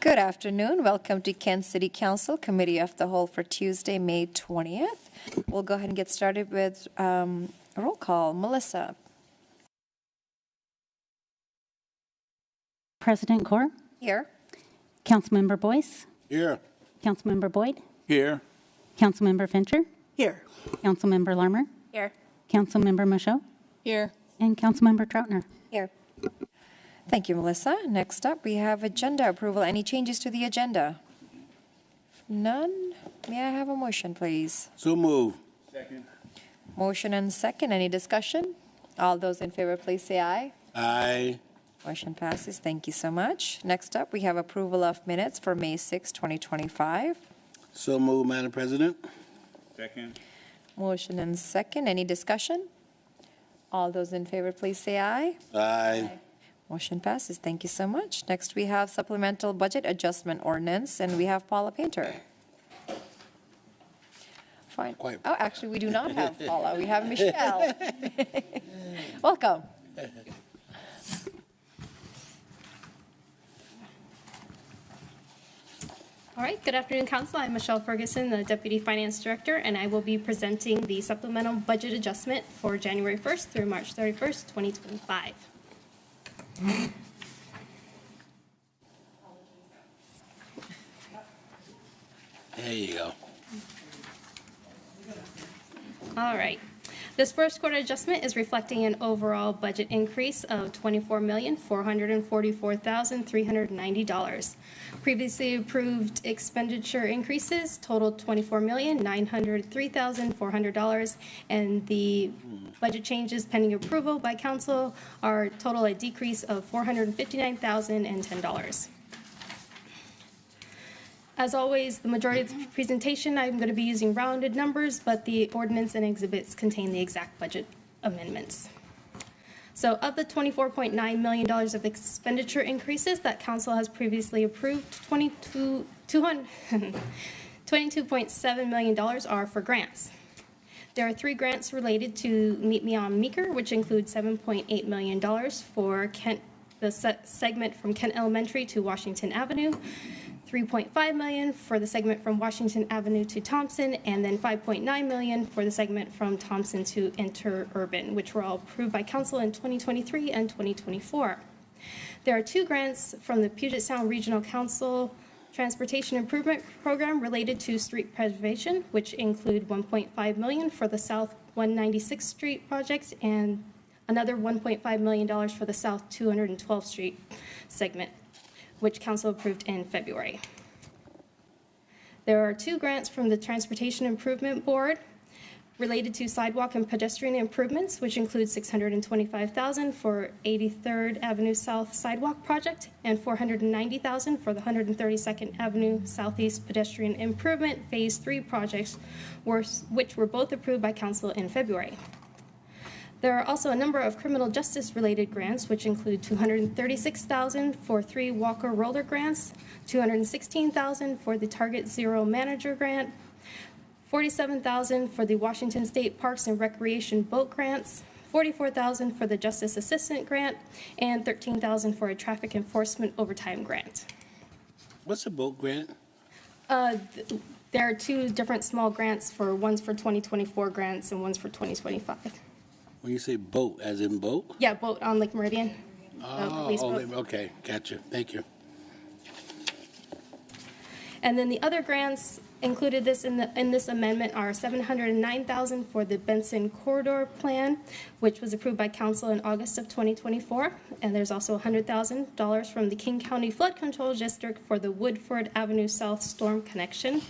Good afternoon. Welcome to Kent City Council Committee of the Whole for Tuesday, May 20th. We'll go ahead and get started with a roll call. Melissa. President Gore. Here. Councilmember Boyce. Here. Councilmember Boyd. Here. Councilmember Fincher. Here. Councilmember Larmer. Here. Councilmember Michaud. Here. And Councilmember Troutner. Here. Thank you, Melissa. Next up, we have agenda approval. Any changes to the agenda? None. May I have a motion, please? So move. Second. Motion and second. Any discussion? All those in favor, please say aye. Aye. Motion passes. Thank you so much. Next up, we have approval of minutes for May 6, 2025. So move, Madam President. Second. Motion and second. Any discussion? All those in favor, please say aye. Aye. Motion passes. Thank you so much. Next, we have supplemental budget adjustment ordinance, and we have Paula Painter. Fine. Quite. Oh, actually, we do not have Paula. We have Michelle. Welcome. All right, good afternoon, Council. I'm Michelle Ferguson, the Deputy Finance Director, and I will be presenting the supplemental budget adjustment for January 1st through March 31st, 2025. There you go. All right. This first quarter adjustment is reflecting an overall budget increase of $24,444,390. Previously approved expenditure increases totaled $24,903,400, and the budget changes pending approval by Council are total a decrease of $459,010. As always, the majority of the presentation, I'm going to be using rounded numbers, but the ordinance and exhibits contain the exact budget amendments. So of the $24.9 million of expenditure increases that Council has previously approved, $22.7 million are for grants. There are 3 grants related to Meet Me on Meeker, which include $7.8 million for the segment from Kent Elementary to Washington Avenue, $3.5 million for the segment from Washington Avenue to Thompson, and then $5.9 million for the segment from Thompson to Interurban, which were all approved by Council in 2023 and 2024. There are 2 grants from the Puget Sound Regional Council Transportation Improvement Program related to street preservation, which include $1.5 million for the South 196th Street project and another $1.5 million for the South 212th Street segment, which Council approved in February. There are 2 grants from the Transportation Improvement Board related to sidewalk and pedestrian improvements, which include $625,000 for 83rd Avenue South Sidewalk Project and $490,000 for the 132nd Avenue Southeast Pedestrian Improvement Phase 3 projects, which were both approved by Council in February. There are also a number of criminal justice related grants, which include $236,000 for 3 Walker Roller grants, $216,000 for the Target Zero Manager grant, $47,000 for the Washington State Parks and Recreation boat grants, $44,000 for the Justice Assistant grant, and $13,000 for a traffic enforcement overtime grant. What's a boat grant? There are 2 different small grants, one's for 2024 grants and one's for 2025. When you say boat, as in boat? Yeah, boat on Lake Meridian. Okay, gotcha. Thank you. And then the other grants included in this amendment are $709,000 for the Benson Corridor Plan, which was approved by Council in August of 2024. And there's also $100,000 from the King County Flood Control District for the Woodford Avenue South Storm Connection.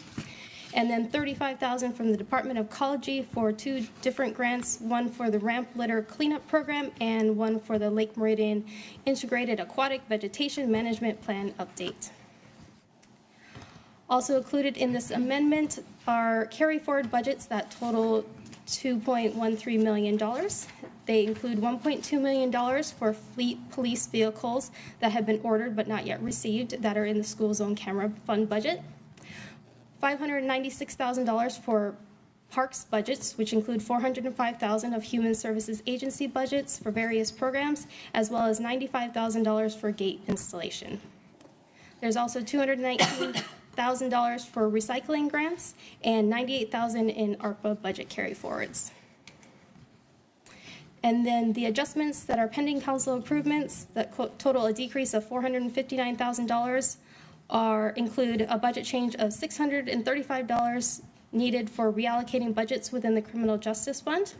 And then $35,000 from the Department of Ecology for 2 different grants, one for the Ramp Litter Cleanup Program and one for the Lake Meridian Integrated Aquatic Vegetation Management Plan Update. Also included in this amendment are carry-forward budgets that total $2.13 million. They include $1.2 million for fleet police vehicles that have been ordered but not yet received that are in the school zone camera fund budget. $596,000 for parks budgets, which include $405,000 of Human Services Agency budgets for various programs, as well as $95,000 for gate installation. There's also $219,000 for recycling grants and $98,000 in ARPA budget carry forwards. And then the adjustments that are pending council improvements that total a decrease of $459,000 include a budget change of $635 needed for reallocating budgets within the Criminal Justice Fund.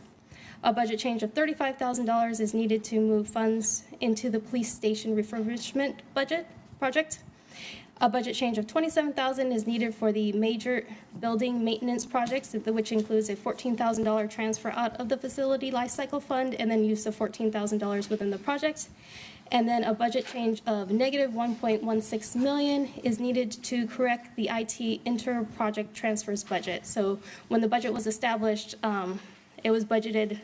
A budget change of $35,000 is needed to move funds into the police station refurbishment budget project. A budget change of $27,000 is needed for the major building maintenance projects, which includes a $14,000 transfer out of the facility lifecycle fund and then use of $14,000 within the project. And then a budget change of negative $1.16 million is needed to correct the IT inter-project transfers budget. So when the budget was established, it was budgeted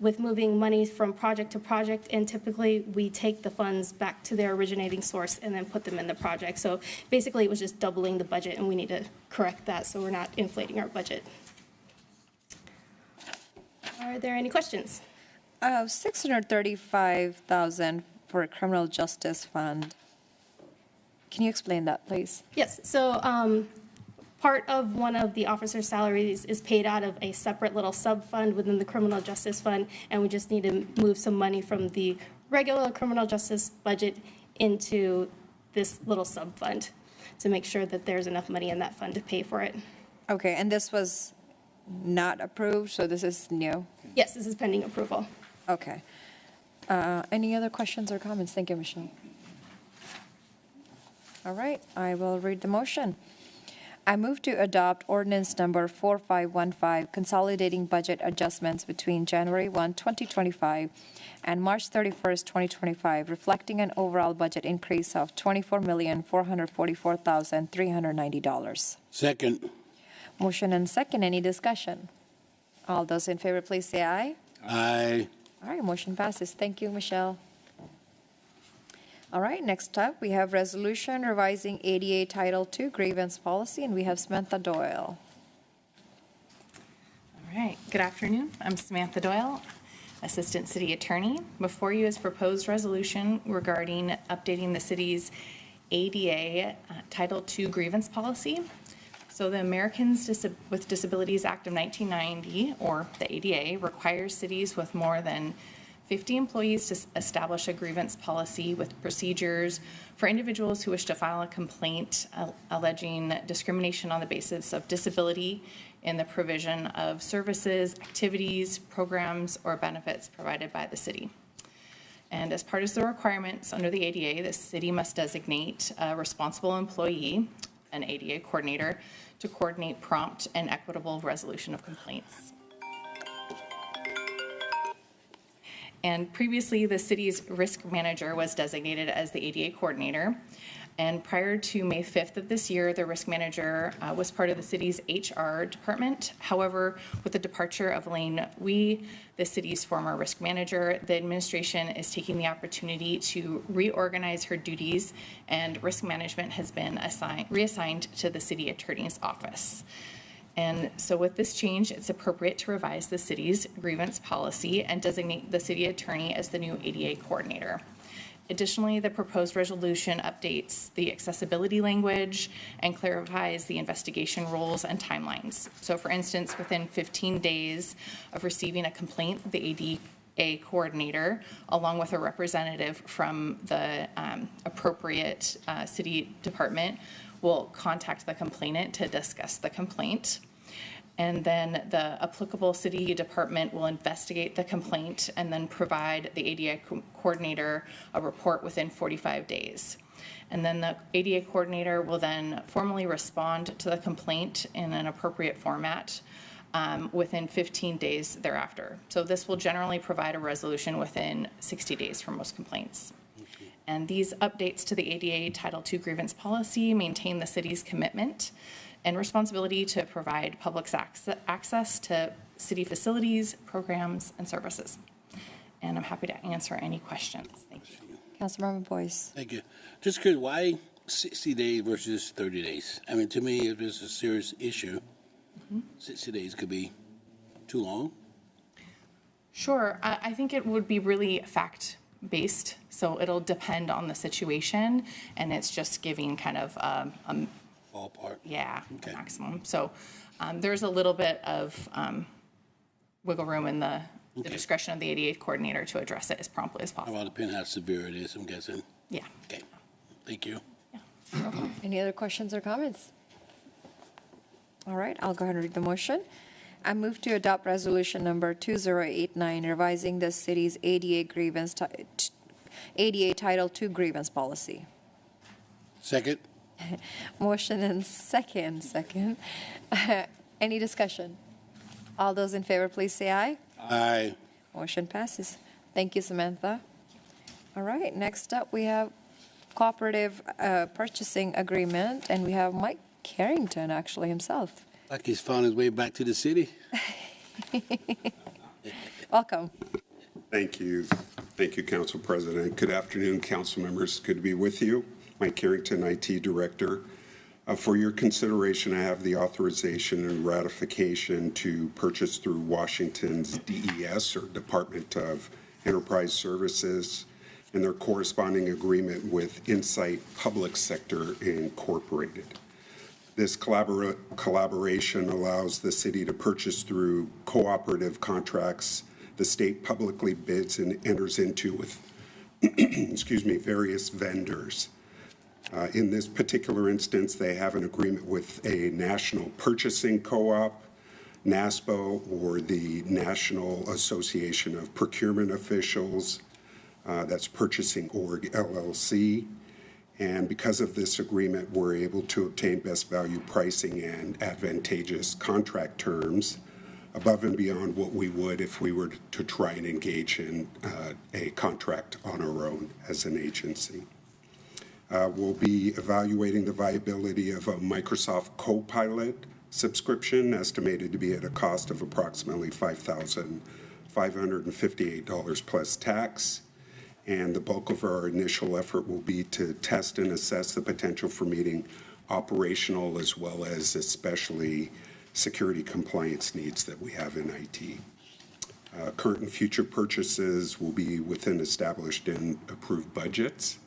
with moving money from project to project, and typically we take the funds back to their originating source and then put them in the project. So basically it was just doubling the budget, and we need to correct that so we're not inflating our budget. Are there any questions? 635,000 for criminal justice fund. Can you explain that, please? Yes, so part of one of the officers' salaries is paid out of a separate little sub-fund within the criminal justice fund, and we just need to move some money from the regular criminal justice budget into this little sub-fund to make sure that there's enough money in that fund to pay for it. Okay, and this was not approved, so this is new? Yes, this is pending approval. Okay. Any other questions or comments? Thank you, Michelle. All right, I will read the motion. I move to adopt ordinance number 4515, consolidating budget adjustments between January 1, 2025 and March 31st, 2025, reflecting an overall budget increase of $24,444,390. Second. Motion and second. Any discussion? All those in favor, please say aye. Aye. All right, motion passes. Thank you, Michelle. All right, next up, we have resolution revising ADA Title II grievance policy, and we have Samantha Doyle. All right, good afternoon. I'm Samantha Doyle, Assistant City Attorney. Before you is proposed resolution regarding updating the city's ADA Title II grievance policy. So the Americans with Disabilities Act of 1990, or the ADA, requires cities with more than 50 employees to establish a grievance policy with procedures for individuals who wish to file a complaint alleging discrimination on the basis of disability in the provision of services, activities, programs, or benefits provided by the city. And as part of the requirements under the ADA, the city must designate a responsible employee, an ADA coordinator, to coordinate prompt and equitable resolution of complaints. And previously, the city's risk manager was designated as the ADA coordinator. And prior to May 5th of this year, the risk manager was part of the city's HR department. However, with the departure of Elaine Wee, the city's former risk manager, the administration is taking the opportunity to reorganize her duties, and risk management has been reassigned to the city attorney's office. And so with this change, it's appropriate to revise the city's grievance policy and designate the city attorney as the new ADA coordinator. Additionally, the proposed resolution updates the accessibility language and clarifies the investigation rules and timelines. So for instance, within 15 days of receiving a complaint, the ADA coordinator, along with a representative from the appropriate city department, will contact the complainant to discuss the complaint. And then the applicable city department will investigate the complaint and then provide the ADA coordinator a report within 45 days. And then the ADA coordinator will then formally respond to the complaint in an appropriate format within 15 days thereafter. So this will generally provide a resolution within 60 days for most complaints. And these updates to the ADA Title II grievance policy maintain the city's commitment and responsibility to provide public access to city facilities, programs, and services. And I'm happy to answer any questions. Thank you. Councilmember Boyce. Thank you. Just curious, why 60 days versus 30 days? I mean, to me, if it's a serious issue, 60 days could be too long. Sure. I think it would be really fact so it'll depend on the situation, and it's just giving kind of, Ballpark. yeah, Okay. maximum. So there's a little bit of wiggle room in the Okay. discretion of the 88 coordinator to address it as promptly as How possible. about depending how severe it is, I'm guessing. Yeah. Okay, thank you. Any other questions or comments? All right, I'll go ahead and read the motion. I move to adopt resolution number 2089, revising the city's ADA Title II grievance policy. Second? Motion and second. Any discussion? All those in favor, please say aye. Aye. Motion passes. Thank you, Samantha. All right, next up, we have cooperative purchasing agreement, and we have Mike Carrington, actually, himself. Like he's found his way back to the city. Welcome. Thank you. Thank you, Council President. Good afternoon, council members. Good to be with you. Mike Carrington, IT Director. For your consideration, I have the authorization and ratification to purchase through Washington's DES, or Department of Enterprise Services, and their corresponding agreement with Insight Public Sector Incorporated. This collaboration allows the city to purchase through cooperative contracts the state publicly bids and enters into with various vendors. In this particular instance, they have an agreement with a national purchasing co-op, NASPO, or the National Association of Procurement Officials, that's Purchasing Org LLC. And because of this agreement, we're able to obtain best value pricing and advantageous contract terms above and beyond what we would if we were to try and engage in a contract on our own as an agency. We'll be evaluating the viability of a Microsoft Copilot subscription, estimated to be at a cost of approximately $5,558 plus tax. And the bulk of our initial effort will be to test and assess the potential for meeting operational as well as especially security compliance needs that we have in IT. Current and future purchases will be within established and approved budgets.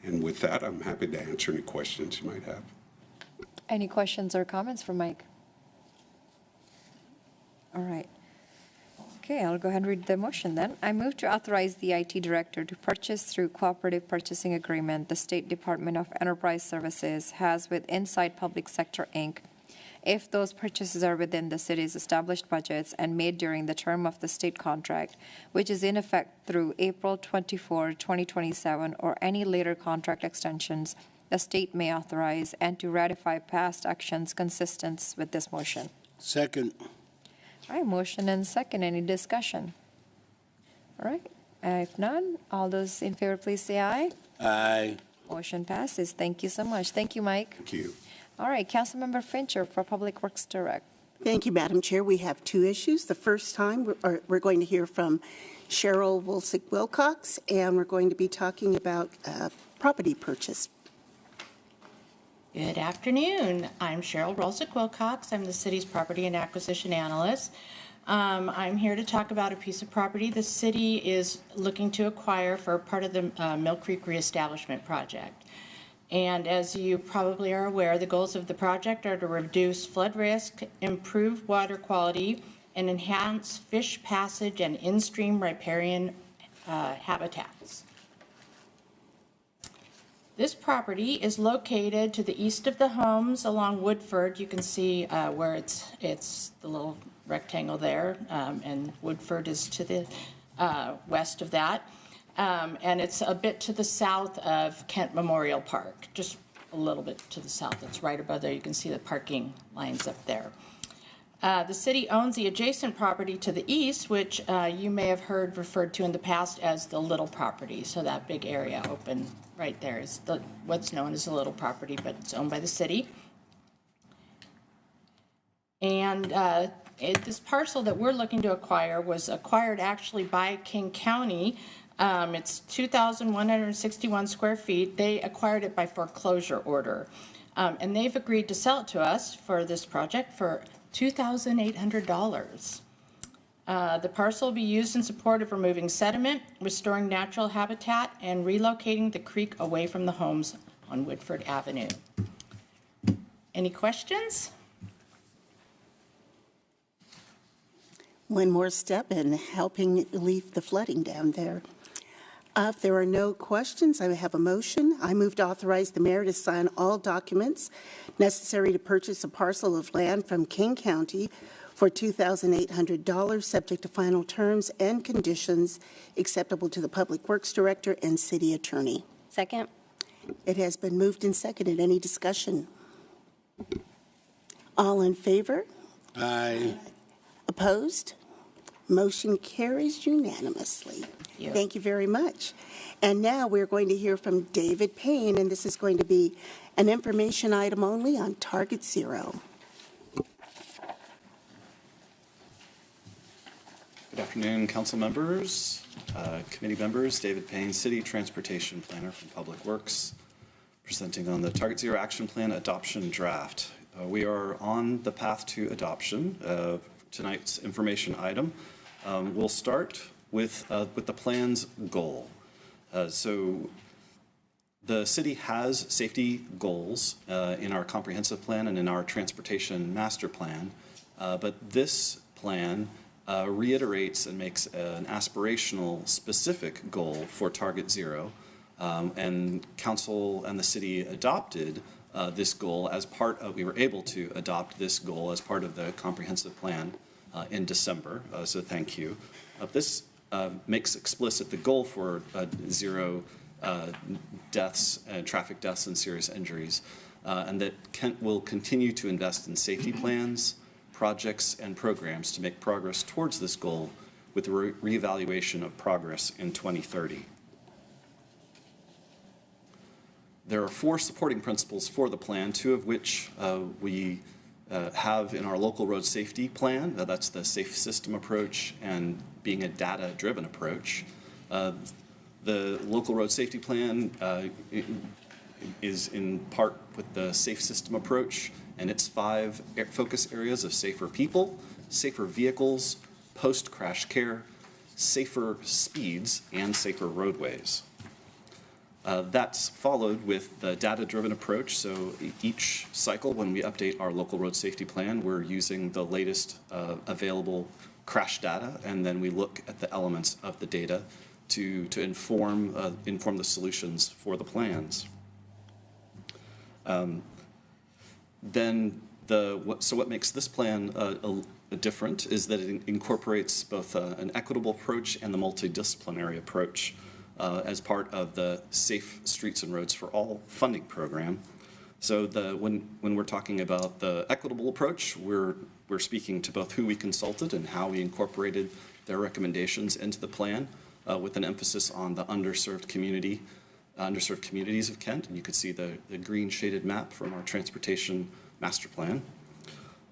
And with that, I'm happy to answer any questions you might have. Any questions or comments for Mike? All right. Okay, I'll go ahead and read the motion then. I move to authorize the IT director to purchase through cooperative purchasing agreement the State Department of Enterprise Services has with Insight Public Sector, Inc., if those purchases are within the city's established budgets and made during the term of the state contract, which is in effect through April 24, 2027, or any later contract extensions the state may authorize, and to ratify past actions consistent with this motion. Second? All right, motion and second. Any discussion? All right, if none, all those in favor, please say aye. Aye. Motion passes. Thank you so much. Thank you, Mike. Thank you. All right, Councilmember Fincher for Public Works Direct. Thank you, Madam Chair. We have two issues. The first time, we're going to hear from Cheryl Wolsick-Wilcox, and we're going to be talking about property purchase. Good afternoon. I'm Cheryl Rolsick-Wilcox. I'm the city's property and acquisition analyst. I'm here to talk about a piece of property the city is looking to acquire for part of the Mill Creek Reestablishment Project. And as you probably are aware, the goals of the project are to reduce flood risk, improve water quality, and enhance fish passage and in-stream riparian habitats. This property is located to the east of the homes along Woodford. You can see where it's the little rectangle there, and Woodford is to the west of that. And it's a bit to the south of Kent Memorial Park, just a little bit to the south. It's right above there. You can see the parking lines up there. The city owns the adjacent property to the east, which you may have heard referred to in the past as the little property. So that big area open right there is what's known as the little property, but it's owned by the city. And this parcel that we're looking to acquire was acquired actually by King County. It's 2,161 square feet. They acquired it by foreclosure order. And they've agreed to sell it to us for this project for $2,800. The parcel will be used in support of removing sediment, restoring natural habitat, and relocating the creek away from the homes on Woodford Avenue. Any questions? One more step in helping relieve the flooding down there. If there are no questions, I have a motion. I move to authorize the mayor to sign all documents necessary to purchase a parcel of land from King County for $2,800, subject to final terms and conditions acceptable to the Public Works Director and City Attorney. Second. It has been moved and seconded. Any discussion? All in favor? Aye. Opposed? Motion carries unanimously. Thank you very much. And now we're going to hear from David Payne, and this is going to be an information item only on Target Zero. Good afternoon, council members, committee members. David Payne, City Transportation Planner from Public Works, presenting on the Target Zero Action Plan adoption draft. We are on the path to adoption. Tonight's information item. We'll start with the plan's goal. So the city has safety goals in our comprehensive plan and in our transportation master plan, but this plan reiterates and makes an aspirational specific goal for Target Zero, and council and the city adopted this goal as part of, we were able to adopt this goal as part of the comprehensive plan in December, so thank you. This makes explicit the goal for zero deaths, traffic deaths and serious injuries, and that Kent will continue to invest in safety plans, projects, and programs to make progress towards this goal with the reevaluation of progress in 2030. There are 4 supporting principles for the plan, 2 of which we have in our local road safety plan. That's the safe system approach and being a data-driven approach. The local road safety plan is in part with the safe system approach and its 5 focus areas of safer people, safer vehicles, post-crash care, safer speeds, and safer roadways. That's followed with the data-driven approach. So each cycle, when we update our local road safety plan, we're using the latest available crash data, and then we look at the elements of the data to inform the solutions for the plans. So what makes this plan different is that it incorporates both an equitable approach and the multidisciplinary approach as part of the Safe Streets and Roads for All funding program. So when we're talking about the equitable approach, we're speaking to both who we consulted and how we incorporated their recommendations into the plan, with an emphasis on the underserved communities of Kent. And you can see the green shaded map from our transportation master plan.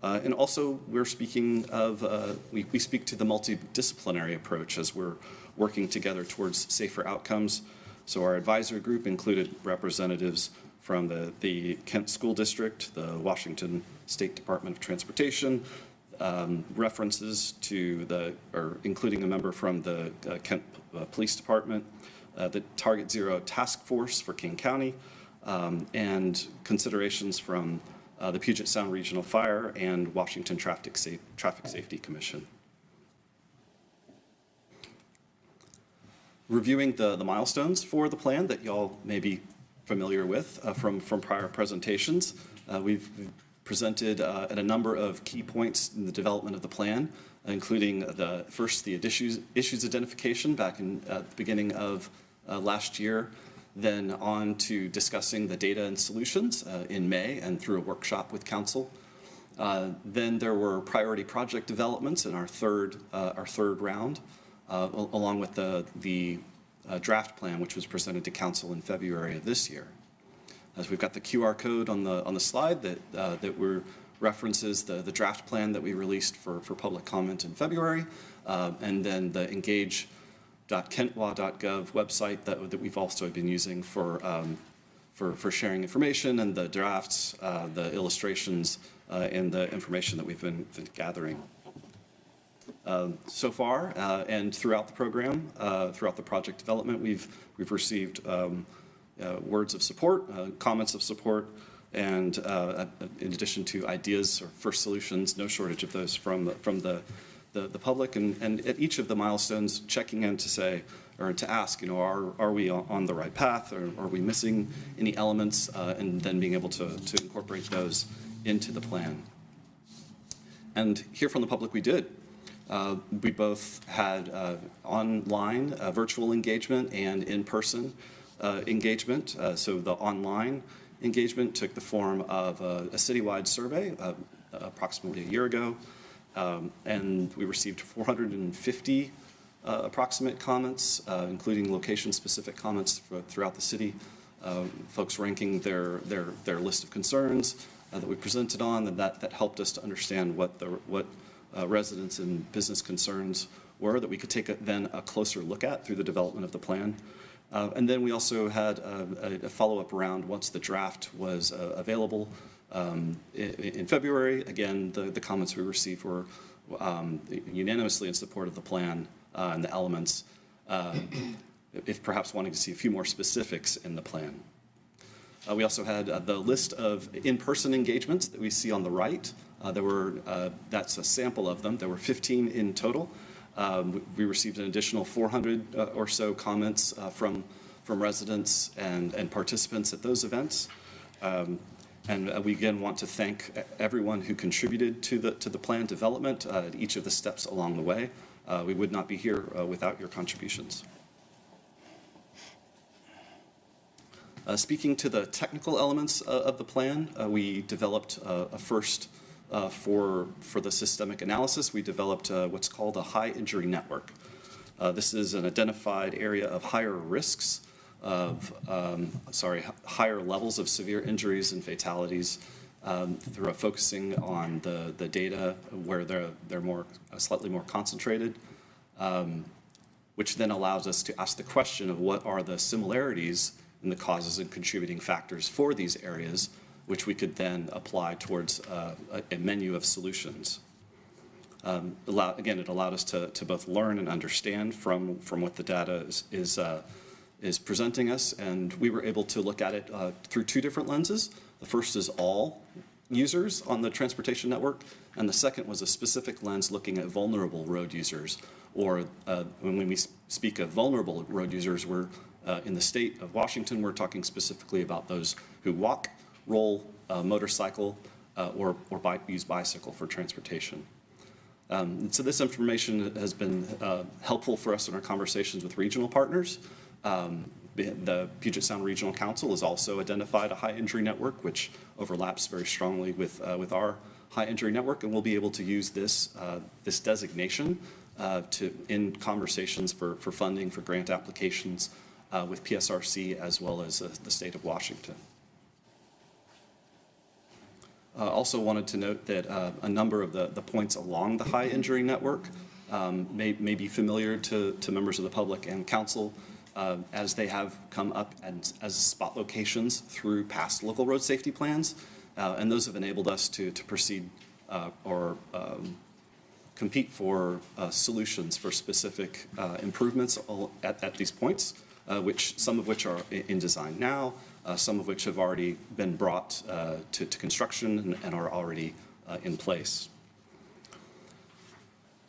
And also we're speaking of, we speak to the multidisciplinary approach as we're working together towards safer outcomes. So our advisory group included representatives from the Kent School District, the Washington State Department of Transportation, references to including a member from the Kent Police Department, the Target Zero Task Force for King County, and considerations from the Puget Sound Regional Fire and Washington Traffic Safety Commission. Reviewing the milestones for the plan that y'all may be familiar with from prior presentations, we've presented at a number of key points in the development of the plan, including the issues identification back in the beginning of last year, then on to discussing the data and solutions in May and through a workshop with council. Then there were priority project developments in our third round, along with the draft plan, which was presented to council in February of this year. As we've got the QR code on the slide that references the draft plan that we released for public comment in February, and then the engage.kentwa.gov website that we've also been using for sharing information, and the drafts, the illustrations, and the information that we've been gathering. So far, and throughout the program, throughout the project development, we've received words of support, comments of support, and in addition to ideas for solutions, no shortage of those from the public, and at each of the milestones, checking in to say, or to ask, are we on the right path, or are we missing any elements, and then being able to incorporate those into the plan. And hear from the public we did. We both had online virtual engagement and in-person engagement. So the online engagement took the form of a citywide survey approximately a year ago, and we received 450 approximate comments, including location-specific comments throughout the city, folks ranking their list of concerns that we presented on, and that helped us to understand what residents and business concerns were that we could take then a closer look at through the development of the plan. And then we also had a follow-up round once the draft was available in February. Again, the comments we received were unanimously in support of the plan and the elements, if perhaps wanting to see a few more specifics in the plan. We also had the list of in-person engagements that we see on the right. That's a sample of them. There were 15 in total. We received an additional 400 or so comments from residents and participants at those events. And we again want to thank everyone who contributed to the plan development at each of the steps along the way. We would not be here without your contributions. Speaking to the technical elements of the plan, we developed a first for the systemic analysis. We developed what's called a high injury network. This is an identified area of higher risks of, higher levels of severe injuries and fatalities through focusing on the data where they're slightly more concentrated, which then allows us to ask the question of what are the similarities in the causes and contributing factors for these areas, which we could then apply towards a menu of solutions. Again, it allowed us to both learn and understand from what the data is presenting us, and we were able to look at it through two different lenses. The first is all users on the transportation network, and the second was a specific lens looking at vulnerable road users, or when we speak of vulnerable road users, we're in the state of Washington, we're talking specifically about those who walk, roll, motorcycle, or use bicycle for transportation. So this information has been helpful for us in our conversations with regional partners. The Puget Sound Regional Council has also identified a high injury network, which overlaps very strongly with our high injury network, and we'll be able to use this designation in conversations for funding for grant applications with PSRC as well as the state of Washington. Also wanted to note that a number of the points along the high injury network may be familiar to members of the public and council as they have come up as spot locations through past local road safety plans, and those have enabled us to proceed or compete for solutions for specific improvements at these points, some of which are in design now, some of which have already been brought to construction and are already in place.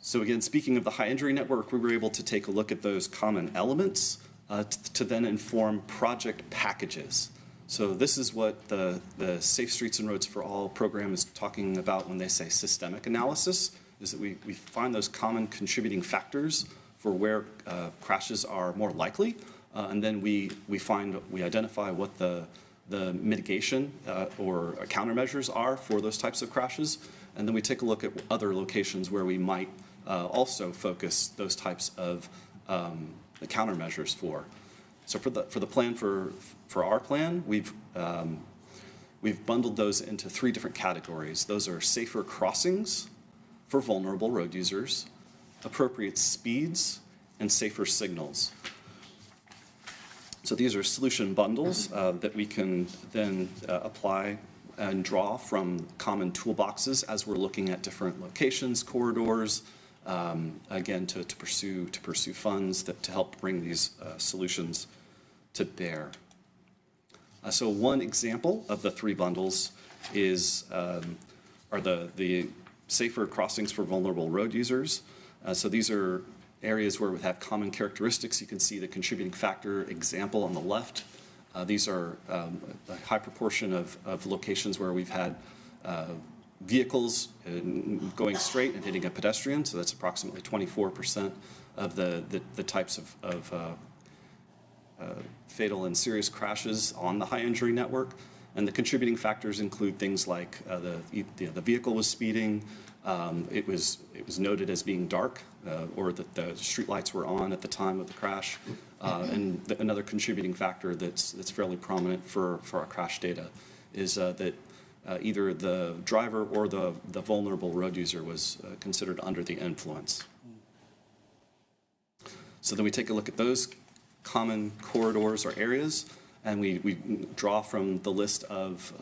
So again, speaking of the high injury network, we were able to take a look at those common elements to then inform project packages. So this is what the Safe Streets and Roads for All program is talking about when they say systemic analysis, is that we find those common contributing factors for where crashes are more likely, and then we identify what the mitigation or countermeasures are for those types of crashes, and then we take a look at other locations where we might also focus those types of the countermeasures for. So for the plan for our plan, we've bundled those into three different categories. Those are safer crossings for vulnerable road users, appropriate speeds, and safer signals. So these are solution bundles that we can then apply and draw from common toolboxes as we're looking at different locations, corridors, again, to pursue funds to help bring these solutions to bear. So one example of the 3 bundles are the safer crossings for vulnerable road users. So these are areas where we have common characteristics. You can see the contributing factor example on the left. These are a high proportion of locations where we've had vehicles going straight and hitting a pedestrian. So that's approximately 24% of the types of fatal and serious crashes on the high injury network. And the contributing factors include things like the vehicle was speeding, it was noted as being dark, or that the streetlights were on at the time of the crash. And another contributing factor that's fairly prominent for our crash data is that either the driver or the vulnerable road user was considered under the influence. So then we take a look at those common corridors or areas, and we draw from the list of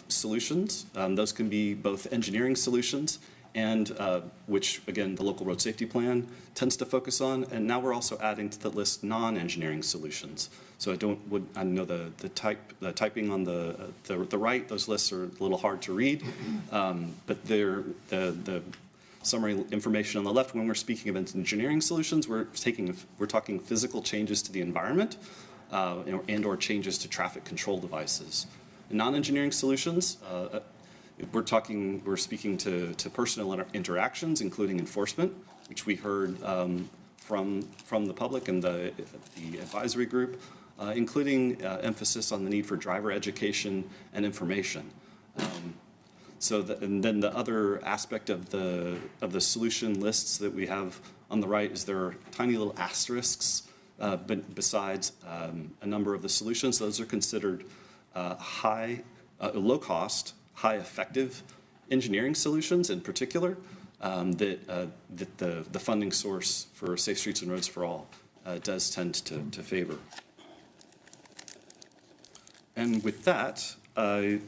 solutions. Those can be both engineering solutions and which, again, the local road safety plan tends to focus on. And now we're also adding to the list non-engineering solutions. So I know the typing on the right, those lists are a little hard to read, but the summary information on the left, when we're speaking of engineering solutions, we're talking physical changes to the environment and/or changes to traffic control devices. In non-engineering solutions, we're speaking to personal interactions, including enforcement, which we heard from the public and the advisory group, including emphasis on the need for driver education and information. And then the other aspect of the solution lists that we have on the right is there are tiny little asterisks, but besides a number of the solutions, those are considered low cost, high effective engineering solutions in particular that the funding source for Safe Streets and Roads for All does tend to favor. And with that, the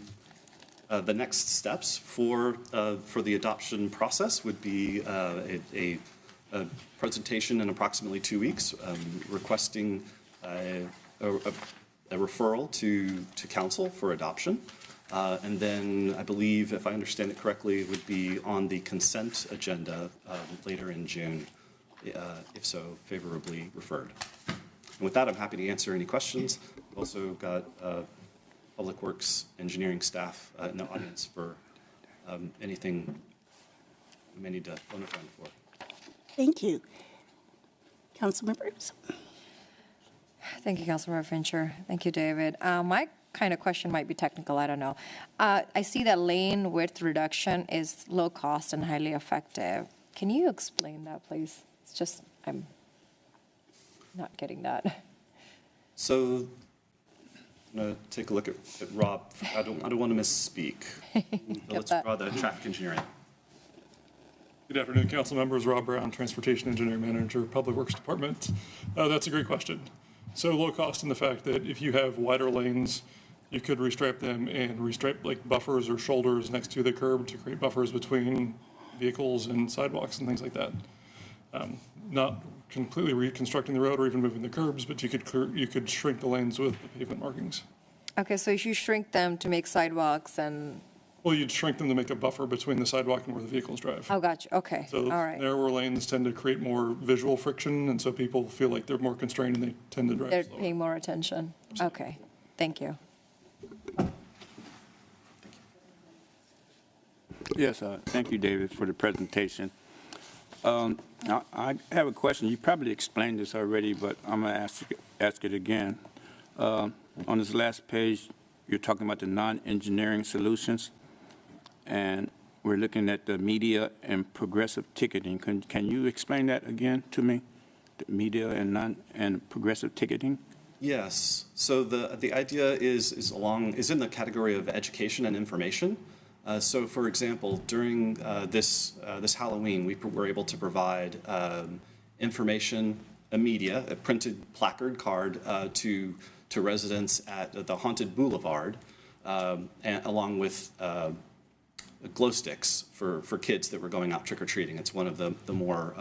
next steps for the adoption process would be a presentation in approximately 2 weeks, requesting a referral to council for adoption. And then I believe, if I understand it correctly, it would be on the consent agenda later in June, if so favorably referred. And with that, I'm happy to answer any questions. We've also got Public Works engineering staff in the audience for anything we may need to phone a friend for. Thank you. Council members? Thank you, Councilmember Fincher. Thank you, David. My kind of question might be technical, I don't know. I see that lane width reduction is low cost and highly effective. Can you explain that, please? It's just, I'm not getting that. So I'm going to take a look at Rob. I don't want to misspeak. Let's draw the traffic engineering. Good afternoon, council members. Rob Brown, Transportation Engineering Manager, Public Works Department. That's a great question. So low cost in the fact that if you have wider lanes, you could restripe them and restripe like buffers or shoulders next to the curb to create buffers between vehicles and sidewalks and things like that. Not completely reconstructing the road or even moving the curbs, but you could shrink the lanes with the pavement markings. Okay, so if you shrink them to make sidewalks and... Well, you'd shrink them to make a buffer between the sidewalk and where the vehicles drive. Oh, gotcha. Okay. So all right. narrower lanes tend to create more visual friction, and so people feel like they're more constrained and they tend to drive They're slower. paying more attention. Absolutely. Okay. Thank you. Yes, thank you, David, for the presentation. I have a question. You probably explained this already, but I'm going to ask it again. On this last page, you're talking about the non-engineering solutions, and we're looking at the media and progressive ticketing. Can you explain that again to me? The media and progressive ticketing? Yes. So the idea is in the category of education and information. So, for example, during this Halloween, we were able to provide information, media, a printed placard card to residents at the Haunted Boulevard, and along with glow sticks for kids that were going out trick-or-treating. It's one of the more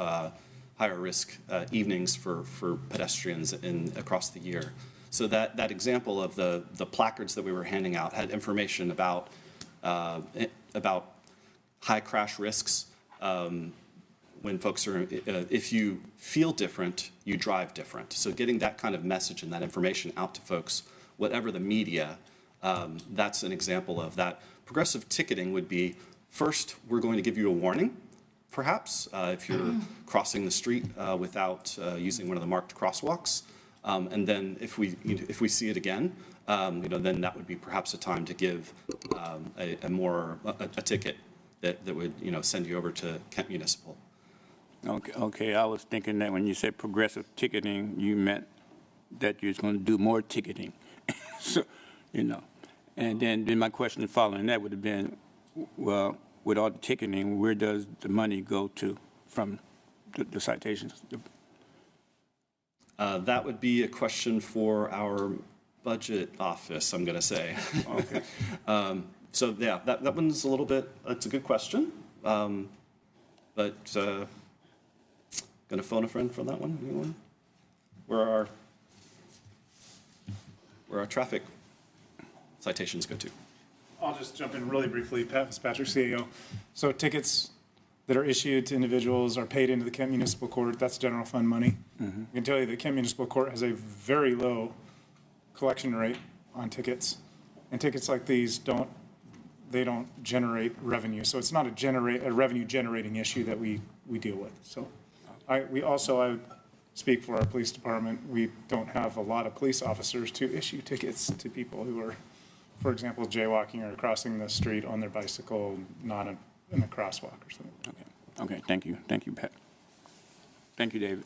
higher risk evenings for pedestrians across the year. So that example of the placards that we were handing out had information about high crash risks. When folks are, if you feel different, you drive different. So getting that kind of message and that information out to folks, whatever the media, that's an example of that. Progressive ticketing would be, first, we're going to give you a warning, perhaps, if you're crossing the street without using one of the marked crosswalks. And then if we see it again, then that would be perhaps a time to give a ticket that would send you over to Kent Municipal. Okay, I was thinking that when you said progressive ticketing, you meant that you're going to do more ticketing. So, and then my question following that would have been, well, with all the ticketing, where does the money go to from the citations? That would be a question for our budget office, I'm going to say. Okay. So yeah, that one's a little bit, it's a good question. But going to phone a friend for that one? Anyone? Where our traffic citations go to? I'll just jump in really briefly. Pat Fitzpatrick, CAO. So tickets that are issued to individuals are paid into the Kent Municipal Court. That's general fund money. I can tell you that Kent Municipal Court has a very low collection rate on tickets. And tickets like these don't generate revenue. So it's not a revenue generating issue that we deal with. So I speak for our police department. We don't have a lot of police officers to issue tickets to people who are, for example, jaywalking or crossing the street on their bicycle, not in a crosswalk or something. Okay, thank you, Pat. Thank you, David.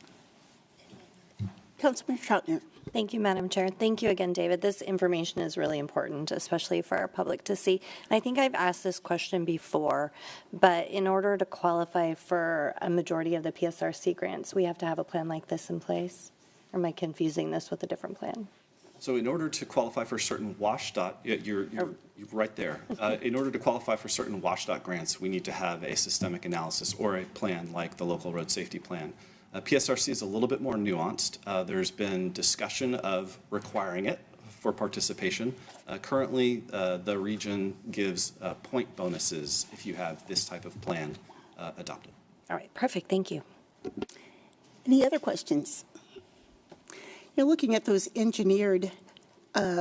Councilman Troutner. Thank you, Madam Chair. Thank you again, David. This information is really important, especially for our public to see. And I think I've asked this question before, but in order to qualify for a majority of the PSRC grants, we have to have a plan like this in place? Or am I confusing this with a different plan? So in order to qualify for certain WSDOT, you're right there. In order to qualify for certain WSDOT grants, we need to have a systemic analysis or a plan like the local road safety plan. PSRC is a little bit more nuanced. There's been discussion of requiring it for participation. Currently, the region gives point bonuses if you have this type of plan adopted. All right, perfect. Thank you. Any other questions? You're looking at those engineered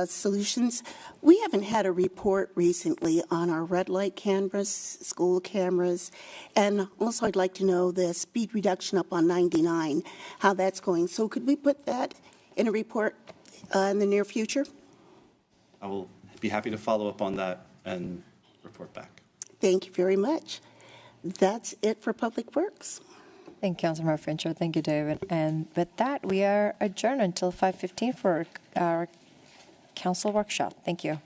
solutions. We haven't had a report recently on our red light cameras, school cameras, and also I'd like to know the speed reduction up on 99, how that's going. So could we put that in a report in the near future? I will be happy to follow up on that and report back. Thank you very much. That's it for Public Works. Thank you, Councilmember Fincher. Thank you, David. And with that, we are adjourned until 5:15 for our council workshop. Thank you.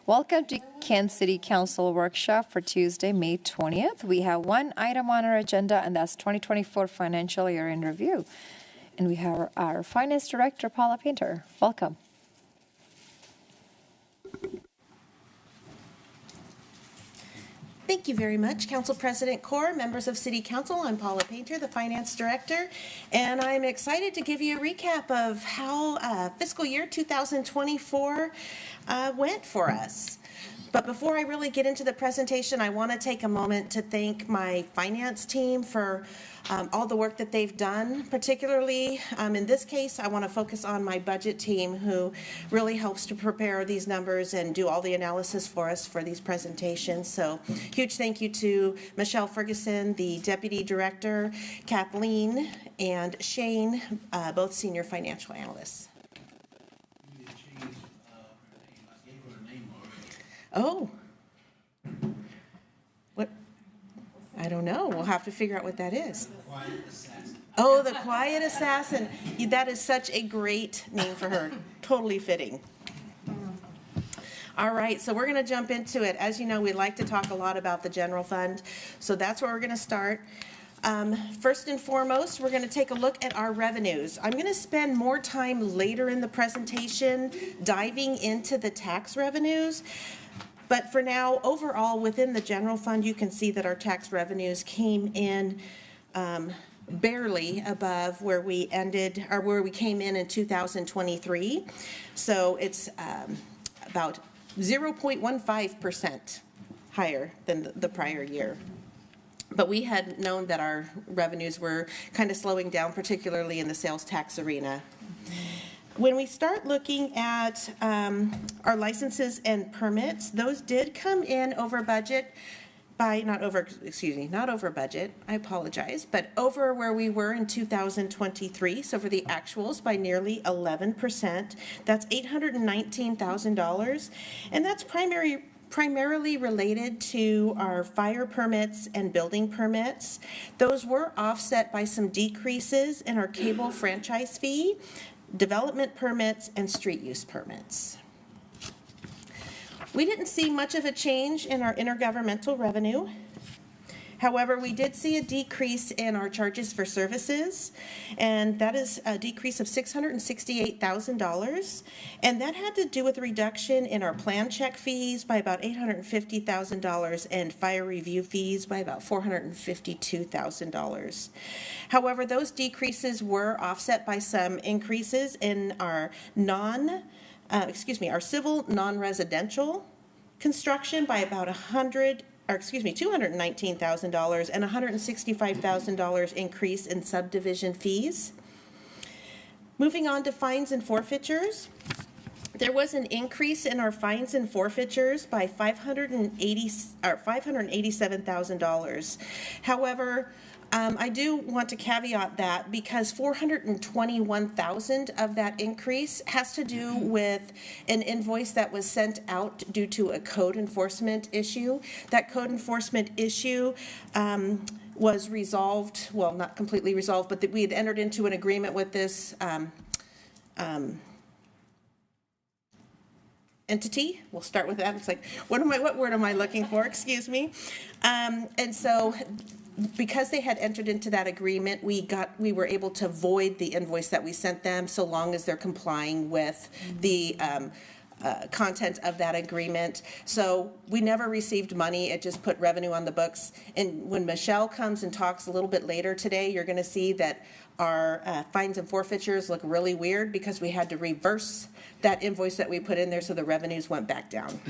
Welcome to Kansas City Council Workshop for Tuesday, May 20th. We have one item on our agenda, and that's 2024 Financial Year in Review. And we have our Finance Director, Paula Painter. Welcome. Thank you very much, Council President Corr, members of City Council. I'm Paula Painter, the Finance Director, and I'm excited to give you a recap of how fiscal year 2024 went for us. But before I really get into the presentation, I want to take a moment to thank my finance team for all the work that they've done. Particularly, in this case, I want to focus on my budget team, who really helps to prepare these numbers and do all the analysis for us for these presentations. So huge thank you to Michelle Ferguson, the Deputy Director, Kathleen, and Shane, both Senior Financial Analysts. Oh. What? I don't know. We'll have to figure out what that is. Oh, the Quiet Assassin. That is such a great name for her. Totally fitting. All right, so we're going to jump into it. As you know, we like to talk a lot about the general fund, so that's where we're going to start. First and foremost, we're going to take a look at our revenues. I'm going to spend more time later in the presentation diving into the tax revenues. But for now, overall, within the general fund, you can see that our tax revenues came in barely above where we ended, or where we came in 2023. So it's about 0.15% higher than the prior year. But we had known that our revenues were kind of slowing down, particularly in the sales tax arena. When we start looking at our licenses and permits, those did come in over budget by, not over budget, I apologize, but over where we were in 2023, so for the actuals by nearly 11%. That's $819,000, and that's primarily related to our fire permits and building permits. Those were offset by some decreases in our cable franchise fee, development permits, and street use permits. We didn't see much of a change in our intergovernmental revenue. However, we did see a decrease in our charges for services, and that is a decrease of $668,000. And that had to do with a reduction in our plan check fees by about $850,000 and fire review fees by about $452,000. However, those decreases were offset by some increases in our our civil non-residential construction by about $219,000 and $165,000 increase in subdivision fees. Moving on to fines and forfeitures. There was an increase in our fines and forfeitures by $587,000. However, I do want to caveat that because $421,000 of that increase has to do with an invoice that was sent out due to a code enforcement issue. That code enforcement issue was resolved, well, not completely resolved, but that we had entered into an agreement with this entity. We'll start with that. It's like, what word am I looking for? Excuse me. And so, because they had entered into that agreement, we were able to void the invoice that we sent them so long as they're complying with the content of that agreement. So we never received money. It just put revenue on the books. And when Michelle comes and talks a little bit later today, you're going to see that our fines and forfeitures look really weird because we had to reverse that invoice that we put in there so the revenues went back down.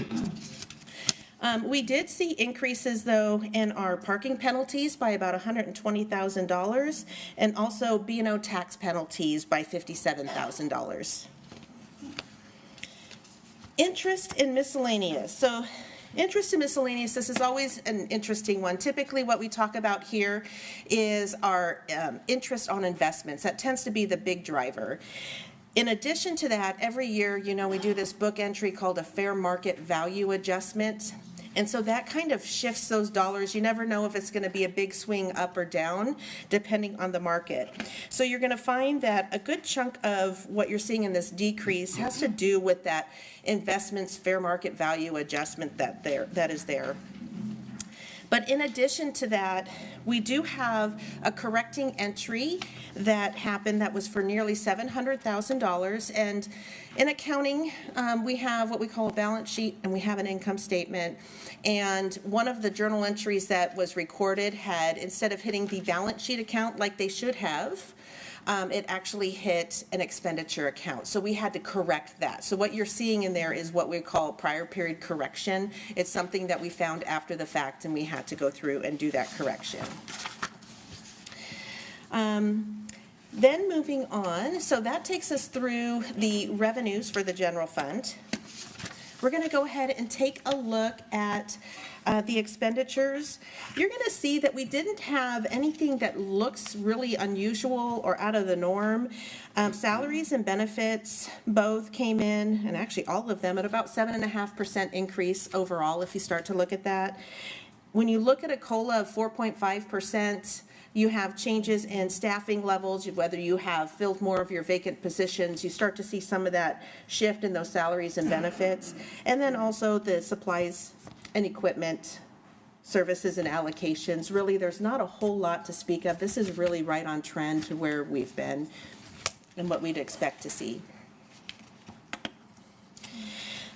We did see increases, though, in our parking penalties by about $120,000 and also B&O tax penalties by $57,000. Interest in miscellaneous. So interest in miscellaneous, this is always an interesting one. Typically what we talk about here is our interest on investments. That tends to be the big driver. In addition to that, every year, we do this book entry called a fair market value adjustment. And so that kind of shifts those dollars. You never know if it's going to be a big swing up or down, depending on the market. So you're going to find that a good chunk of what you're seeing in this decrease has to do with that investment's fair market value adjustment that is there. But in addition to that, we do have a correcting entry that happened that was for nearly $700,000. And in accounting, we have what we call a balance sheet and we have an income statement. And one of the journal entries that was recorded had, instead of hitting the balance sheet account like they should have, it actually hit an expenditure account. So we had to correct that. So what you're seeing in there is what we call prior period correction. It's something that we found after the fact and we had to go through and do that correction. Then moving on, so that takes us through the revenues for the general fund. We're going to go ahead and take a look at the expenditures. You're going to see that we didn't have anything that looks really unusual or out of the norm. Salaries and benefits both came in, and actually all of them, at about 7.5% increase overall if you start to look at that. When you look at a COLA of 4.5%, you have changes in staffing levels, whether you have filled more of your vacant positions, you start to see some of that shift in those salaries and benefits. And then also the supplies and equipment, services and allocations. Really, there's not a whole lot to speak of. This is really right on trend to where we've been and what we'd expect to see.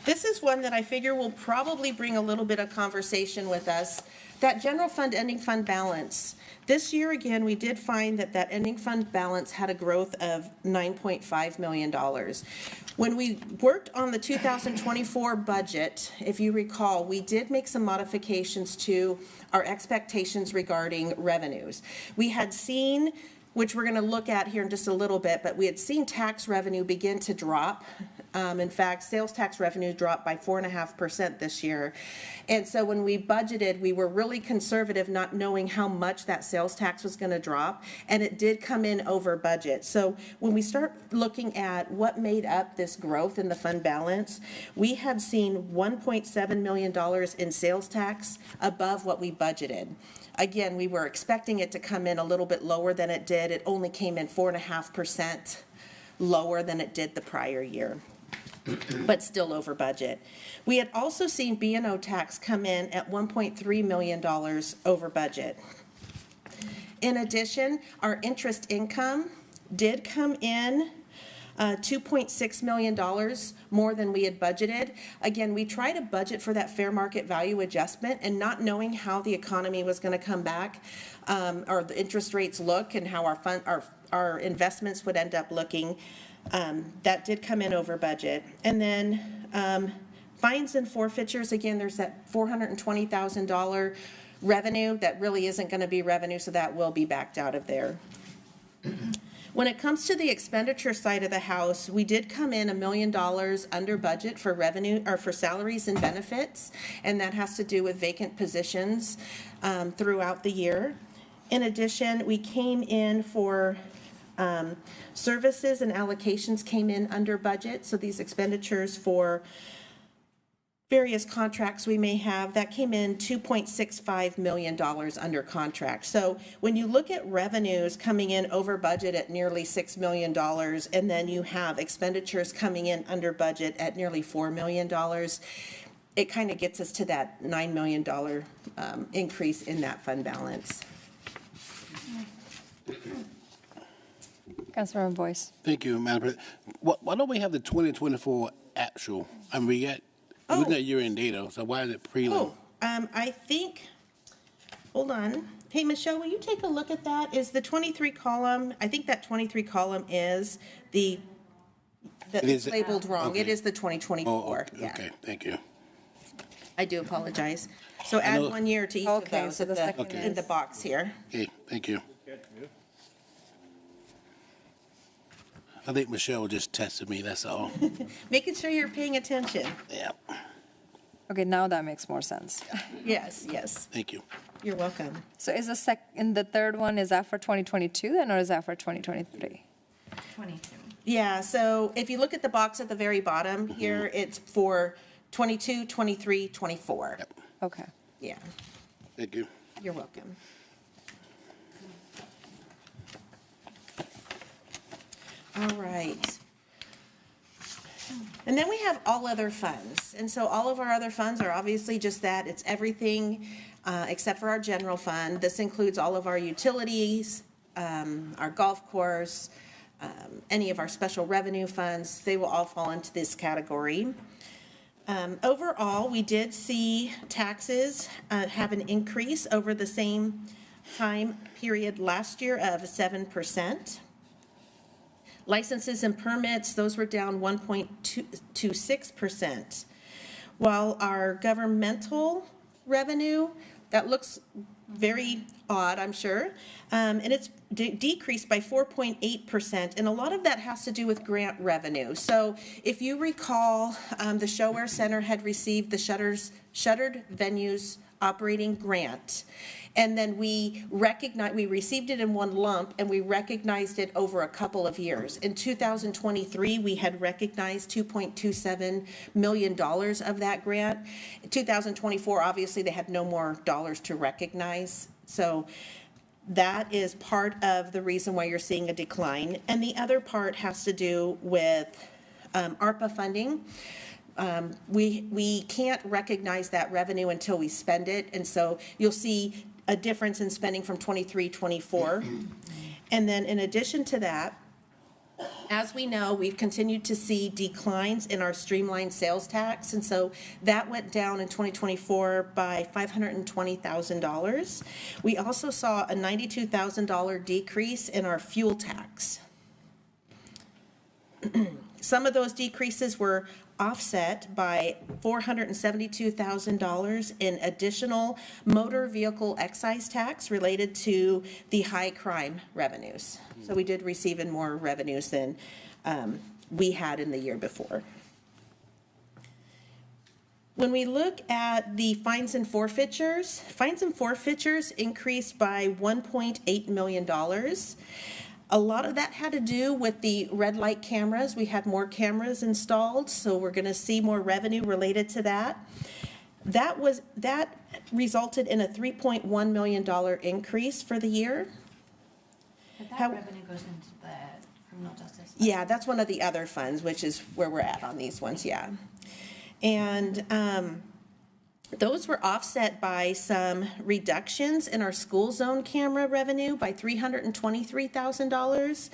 This is one that I figure will probably bring a little bit of conversation with us. That general fund ending fund balance. This year, again, we did find that that ending fund balance had a growth of $9.5 million. When we worked on the 2024 budget, if you recall, we did make some modifications to our expectations regarding revenues. We had seen which we're going to look at here in just a little bit, but we had seen tax revenue begin to drop. In fact, sales tax revenue dropped by 4.5% this year. And so when we budgeted, we were really conservative, not knowing how much that sales tax was going to drop, and it did come in over budget. So when we start looking at what made up this growth in the fund balance, we had seen $1.7 million in sales tax above what we budgeted. Again, we were expecting it to come in a little bit lower than it did. It only came in 4.5% lower than it did the prior year, but still over budget. We had also seen B&O tax come in at $1.3 million over budget. In addition, our interest income did come in $2.6 million more than we had budgeted. Again, we try to budget for that fair market value adjustment, and not knowing how the economy was going to come back, or the interest rates look, and how our investments would end up looking, that did come in over budget. And then fines and forfeitures, again, there's that $420,000 revenue that really isn't going to be revenue, so that will be backed out of there. When it comes to the expenditure side of the house, we did come in $1 million under budget for revenue, or for salaries and benefits, and that has to do with vacant positions throughout the year. In addition, we came in for services and allocations came in under budget, so these expenditures for various contracts we may have, that came in $2.65 million under contract. So when you look at revenues coming in over budget at nearly $6 million, and then you have expenditures coming in under budget at nearly $4 million, it kind of gets us to that $9 million increase in that fund balance. Councilmember Boyce. Thank you, Madam President. Why don't we have the 2024 actual? I mean, we got, looking at year-end data, so why is it prelim? I think, hold on. Hey, Michelle, will you take a look at that? Is the 23 column, I think that 23 column is it's labeled wrong. Okay. It is the 2024. Oh, okay, thank you. I do apologize. So add 1 year to each of those so the second in the box here. Okay, thank you. I think Michelle just tested me, that's all. Making sure you're paying attention. Yeah. Okay, now that makes more sense. Yes, yes. Thank you. You're welcome. So is the third one, is that for 2022 then, or is that for 2023? 22. Yeah, so if you look at the box at the very bottom here, it's for 22, 23, 24. Yep. Okay. Yeah, Thank you. you're welcome. All right. And then we have all other funds. And so all of our other funds are obviously just that. It's everything except for our general fund. This includes all of our utilities, our golf course, any of our special revenue funds. They will all fall into this category. Overall, we did see taxes have an increase over the same time period last year of 7%. Licenses and permits, those were down 1.26%. While our governmental revenue, that looks very odd, I'm sure, and it's decreased by 4.8%, and a lot of that has to do with grant revenue. So if you recall, the ShoWare Center had received the Shuttered Venues Operating Grant, and then we received it in one lump, and we recognized it over a couple of years. In 2023, we had recognized $2.27 million of that grant. In 2024, obviously, they had no more dollars to recognize. So that is part of the reason why you're seeing a decline. And the other part has to do with ARPA funding. We can't recognize that revenue until we spend it, and so you'll see a difference in spending from 23-24. And then in addition to that, as we know, we've continued to see declines in our streamlined sales tax, and so that went down in 2024 by $520,000. We also saw a $92,000 decrease in our fuel tax. Some of those decreases were offset by $472,000 in additional motor vehicle excise tax related to the high crime revenues. So we did receive in more revenues than we had in the year before. When we look at the fines and forfeitures increased by $1.8 million. A lot of that had to do with the red light cameras. We had more cameras installed, so we're going to see more revenue related to that. That resulted in a $3.1 million increase for the year. But that revenue goes into the criminal justice fund. Yeah, that's one of the other funds, which is where we're at on these ones, yeah. And those were offset by some reductions in our school zone camera revenue by $323,000,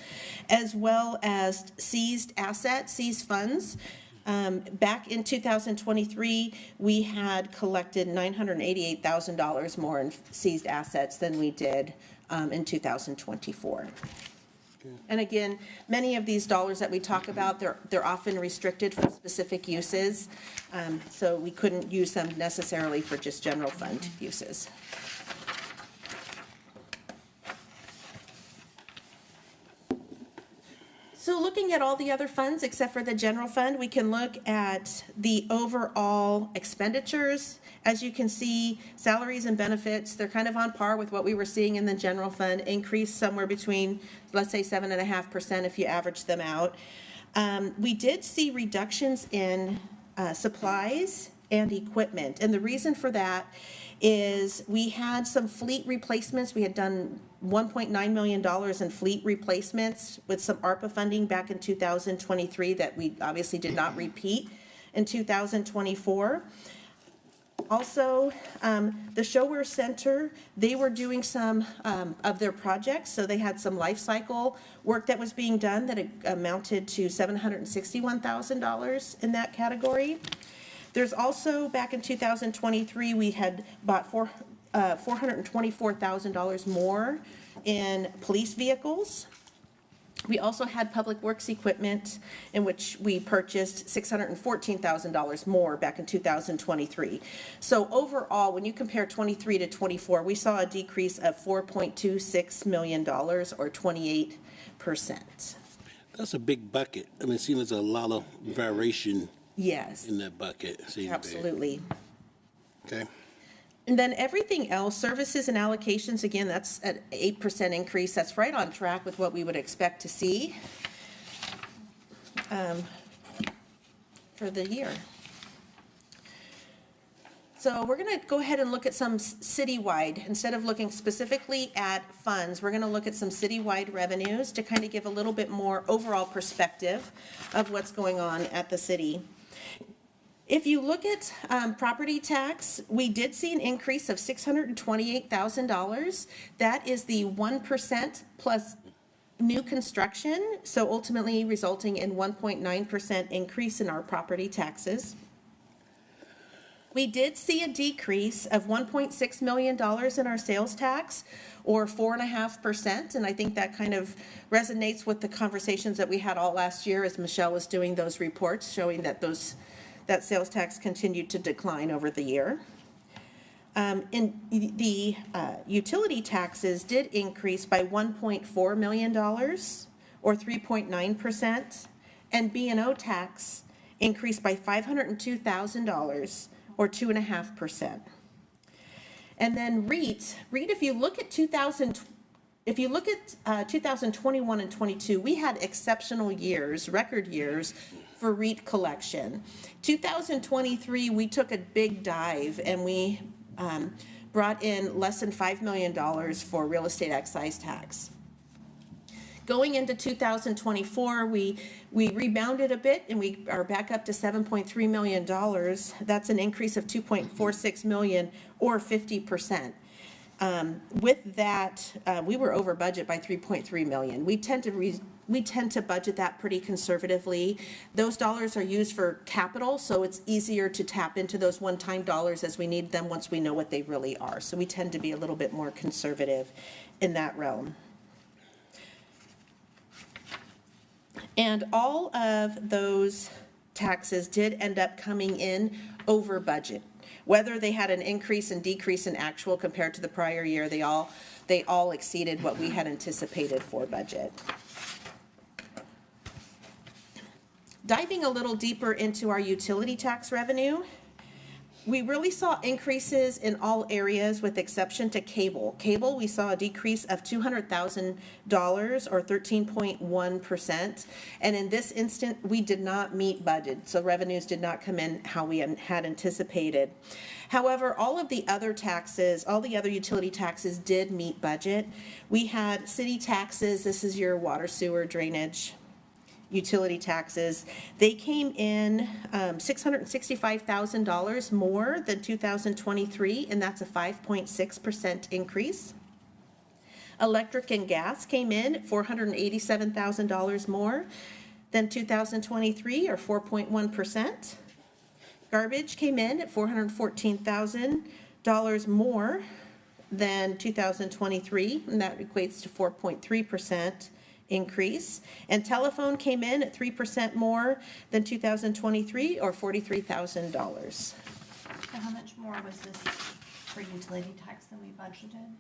as well as seized assets, seized funds. Back in 2023, we had collected $988,000 more in seized assets than we did in 2024. And again, many of these dollars that we talk about, they're often restricted for specific uses, so we couldn't use them necessarily for just general fund uses. So looking at all the other funds except for the general fund, we can look at the overall expenditures. As you can see, salaries and benefits, they're kind of on par with what we were seeing in the general fund, increased somewhere between, let's say, 7.5% if you average them out. We did see reductions in supplies and equipment, and the reason for that is we had some fleet replacements. We had done $1.9 million in fleet replacements with some ARPA funding back in 2023 that we obviously did not repeat in 2024. Also, the Shower Center, they were doing some of their projects, so they had some life cycle work that was being done that amounted to $761,000 in that category. There's also, back in 2023, we had bought $424,000 more in police vehicles. We also had public works equipment in which we purchased $614,000 more back in 2023. So overall, when you compare 23 to 24, we saw a decrease of $4.26 million or 28%. That's a big bucket. I mean, it seems there's a lot of variation. Yes. In that bucket. Absolutely. Okay. And then everything else, services and allocations, again, that's an 8% increase. That's right on track with what we would expect to see for the year. So we're going to go ahead and look at some citywide. Instead of looking specifically at funds, we're going to look at some citywide revenues to kind of give a little bit more overall perspective of what's going on at the city. If you look at property tax, we did see an increase of $628,000. That is the 1% plus new construction, so ultimately resulting in 1.9% increase in our property taxes. We did see a decrease of $1.6 million in our sales tax, or 4.5%, and I think that kind of resonates with the conversations that we had all last year as Michelle was doing those reports showing that that sales tax continued to decline over the year. And the utility taxes did increase by $1.4 million, or 3.9%, and B&O tax increased by $502,000, or 2.5%. And then REIT, if you look at 2021 and 22, we had exceptional years, record years for REIT collection. 2023, we took a big dive and we brought in less than $5 million for real estate excise tax. Going into 2024, we rebounded a bit and we are back up to $7.3 million. That's an increase of $2.46 million, or 50%. With that, we were over budget by $3.3 million. We tend to budget that pretty conservatively. Those dollars are used for capital, so it's easier to tap into those one-time dollars as we need them once we know what they really are. So we tend to be a little bit more conservative in that realm. And all of those taxes did end up coming in over budget. Whether they had an increase and decrease in actual compared to the prior year, they all exceeded what we had anticipated for budget. Diving a little deeper into our utility tax revenue, we really saw increases in all areas with exception to cable. Cable, we saw a decrease of $200,000 or 13.1%. And in this instant, we did not meet budget, so revenues did not come in how we had anticipated. However, all of the other taxes, all the other utility taxes did meet budget. We had city taxes, this is your water, sewer, drainage, utility taxes. They came in $665,000 more than 2023, and that's a 5.6% increase. Electric and gas came in at $487,000 more than 2023, or 4.1%. Garbage came in at $414,000 more than 2023, and that equates to 4.3% increase. And telephone came in at 3% more than 2023, or $43,000. So how much more was this for utility tax than we budgeted?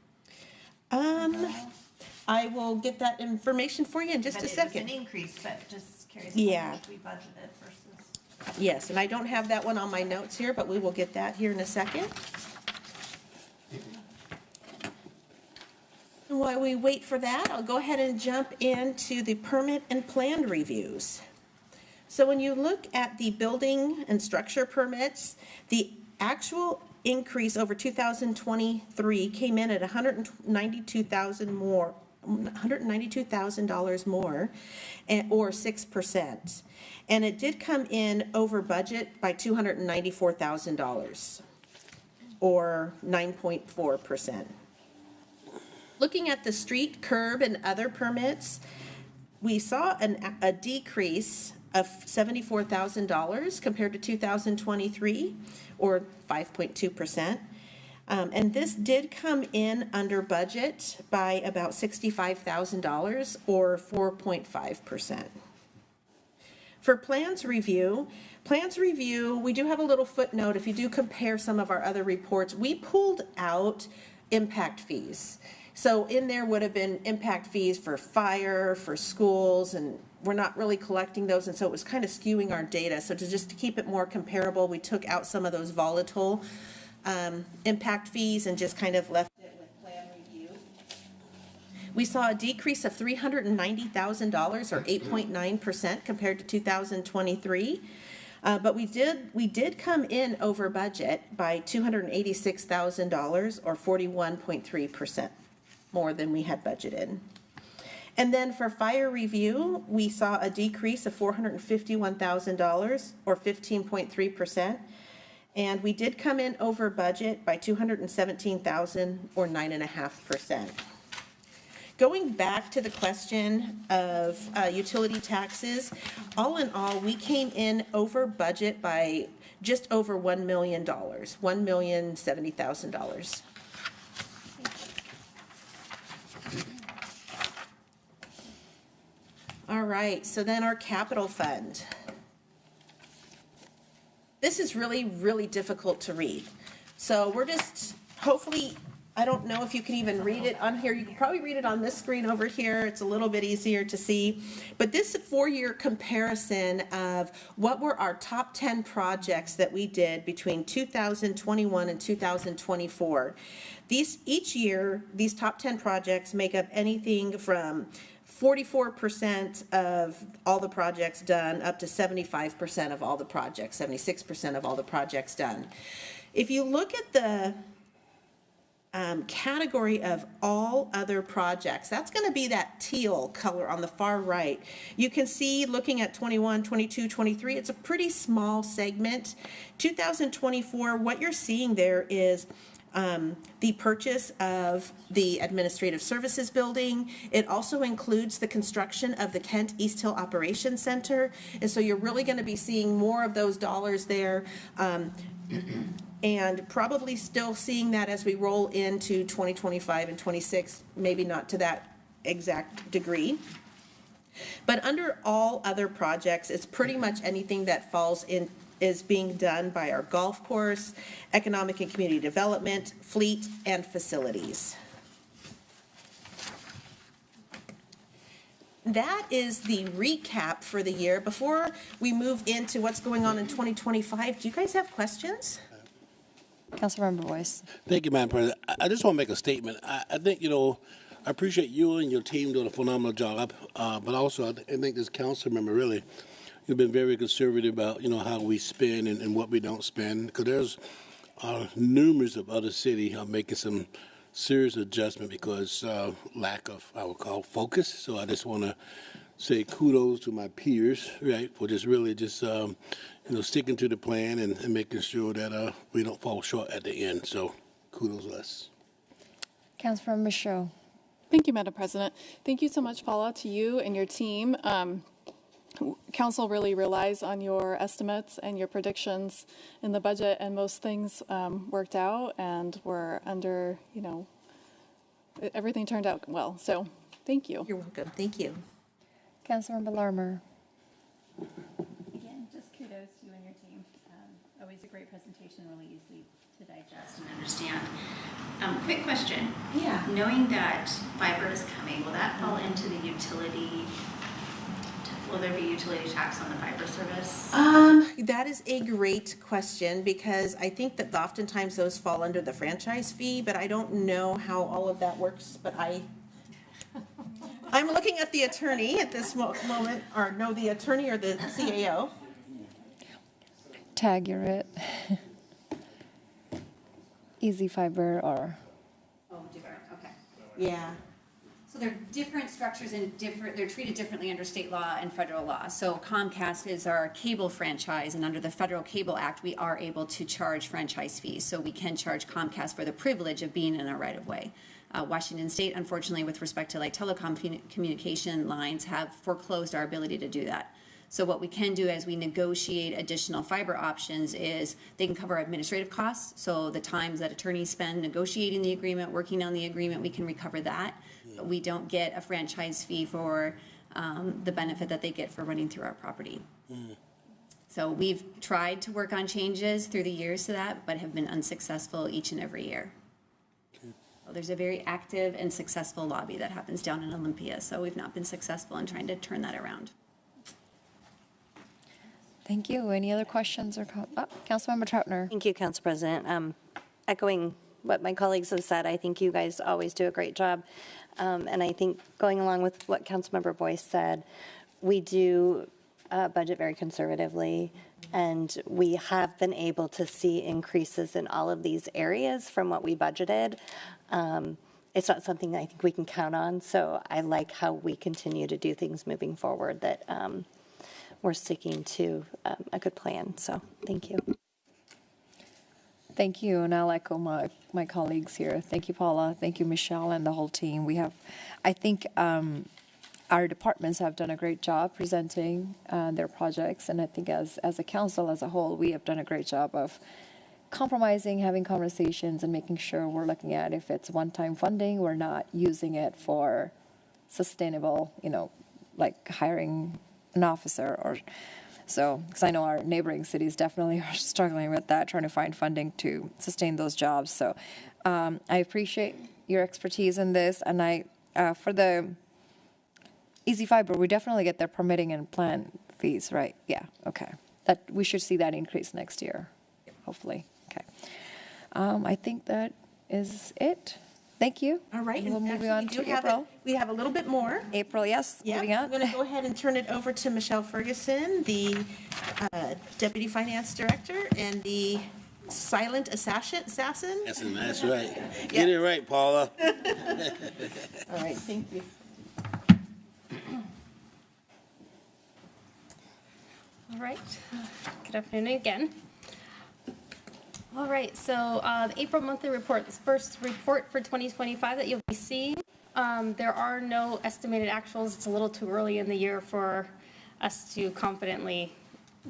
I will get that information for you in just a second. It was an increase, but just curious Yeah. how much we budgeted versus. Yes, and I don't have that one on my notes here, but we will get that here in a second. While we wait for that, I'll go ahead and jump into the permit and plan reviews. So when you look at the building and structure permits, the actual increase over 2023 came in at $192,000 more, $192,000 more, or 6%. And it did come in over budget by $294,000, or 9.4%. Looking at the street, curb, and other permits, we saw a decrease of $74,000 compared to 2023, or 5.2%. And this did come in under budget by about $65,000, or 4.5%. For plans review, we do have a little footnote. If you do compare some of our other reports, we pulled out impact fees. So in there would have been impact fees for fire, for schools, and we're not really collecting those, and so it was kind of skewing our data. So to keep it more comparable, we took out some of those volatile impact fees and just kind of left it with plan review. We saw a decrease of $390,000, or 8.9% compared to 2023. But we did come in over budget by $286,000, or 41.3%. more than we had budgeted. And then for fire review, we saw a decrease of $451,000, or 15.3%. And we did come in over budget by $217,000, or 9.5%. Going back to the question of utility taxes, all in all, we came in over budget by just over $1 million, $1,070,000. All right, so then our capital fund. This is really, really difficult to read. So we're just, hopefully, I don't know if you can even read it on here. You can probably read it on this screen over here. It's a little bit easier to see. But this four-year comparison of what were our top 10 projects that we did between 2021 and 2024. Each year, these top 10 projects make up anything from 44% of all the projects done up to 75% of all the projects, 76% of all the projects done. If you look at the category of all other projects, that's going to be that teal color on the far right. You can see, looking at 21, 22, 23, it's a pretty small segment. 2024, what you're seeing there is the purchase of the Administrative Services Building. It also includes the construction of the Kent East Hill Operations Center. And so you're really going to be seeing more of those dollars there. And probably still seeing that as we roll into 2025 and 26, maybe not to that exact degree. But under all other projects, it's pretty much anything that falls in, is being done by our golf course, economic and community development, fleet, and facilities. That is the recap for the year. Before we move into what's going on in 2025, do you guys have questions? Councilmember Boyce. Thank you, Madam President. I just want to make a statement. I think, I appreciate you and your team doing a phenomenal job, but also I think this council member really, you've been very conservative about, how we spend and what we don't spend, because there's numerous of other cities are making some serious adjustment because lack of, I would call, focus. So I just want to say kudos to my peers, right, for just really just, sticking to the plan and making sure that we don't fall short at the end. So kudos to us. Councilmember Michaud. Thank you, Madam President. Thank you so much, Paula, to you and your team. Council really relies on your estimates and your predictions in the budget, and most things worked out and were under, everything turned out well. So thank you. You're welcome. Thank you. Councilmember Larmer. Again, just kudos to you and your team. Always a great presentation, really easy to digest and understand. Quick question. Yeah. Knowing that fiber is coming, will that fall into the utility? Will there be utility tax on the fiber service? That is a great question, because I think that oftentimes those fall under the franchise fee, but I don't know how all of that works. But I'm looking at the attorney at this moment, or no, the attorney or the CAO. Tag, you're it. Easy Fiber or? Oh, different, okay. Yeah. So they're different structures and they're treated differently under state law and federal law. So Comcast is our cable franchise, and under the Federal Cable Act, we are able to charge franchise fees. So we can charge Comcast for the privilege of being in our right of way. Washington State, unfortunately, with respect to like telecom communication lines, have foreclosed our ability to do that. So what we can do as we negotiate additional fiber options is they can cover administrative costs. So the times that attorneys spend negotiating the agreement, working on the agreement, we can recover that. But we don't get a franchise fee for the benefit that they get for running through our property. So we've tried to work on changes through the years to that, but have been unsuccessful each and every year. Well, there's a very active and successful lobby that happens down in Olympia, so we've not been successful in trying to turn that around. Thank you. Any other questions or Councilmember Troutner? Thank you, Council President. Echoing what my colleagues have said, I think you guys always do a great job. And I think going along with what Councilmember Boyce said, we do budget very conservatively, and we have been able to see increases in all of these areas from what we budgeted. It's not something I think we can count on, so I like how we continue to do things moving forward, that we're sticking to a good plan. So thank you. Thank you, and I'll echo my colleagues here. Thank you, Paula. Thank you, Michelle, and the whole team. I think our departments have done a great job presenting their projects, and I think as a council as a whole, we have done a great job of compromising, having conversations, and making sure we're looking at if it's one-time funding, we're not using it for sustainable, like hiring an officer or so, because I know our neighboring cities definitely are struggling with that, trying to find funding to sustain those jobs. So I appreciate your expertise in this, and for the Easy Fiber, we definitely get their permitting and plan fees, right? Yeah, okay. That we should see that increase next year, hopefully. Okay. I think that is it. Thank you. All right. And we'll move on to April. We have a little bit more. April, yes. Yeah. Moving on. I'm going to go ahead and turn it over to Michelle Ferguson, the Deputy Finance Director and the silent assassin. That's right. Get it right, Paula. All right. Thank you. All right. Good afternoon again. All right, so the April monthly report, this first report for 2025 that you'll be seeing, there are no estimated actuals. It's a little too early in the year for us to confidently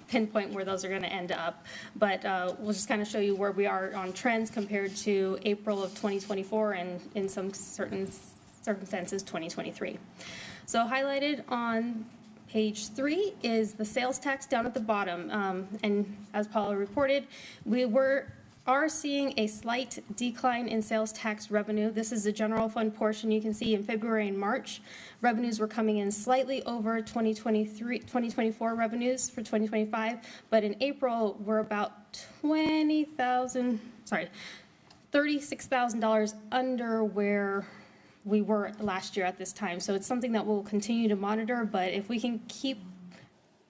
pinpoint where those are going to end up. But we'll just kind of show you where we are on trends compared to April of 2024 and in some certain circumstances 2023. So highlighted on page 3 is the sales tax down at the bottom. And as Paula reported, we are seeing a slight decline in sales tax revenue. This is the general fund portion. You can see in February and March, revenues were coming in slightly over 2024 revenues for 2025, but in April, we're about $36,000 under where we were last year at this time. So it's something that we'll continue to monitor, but if we can keep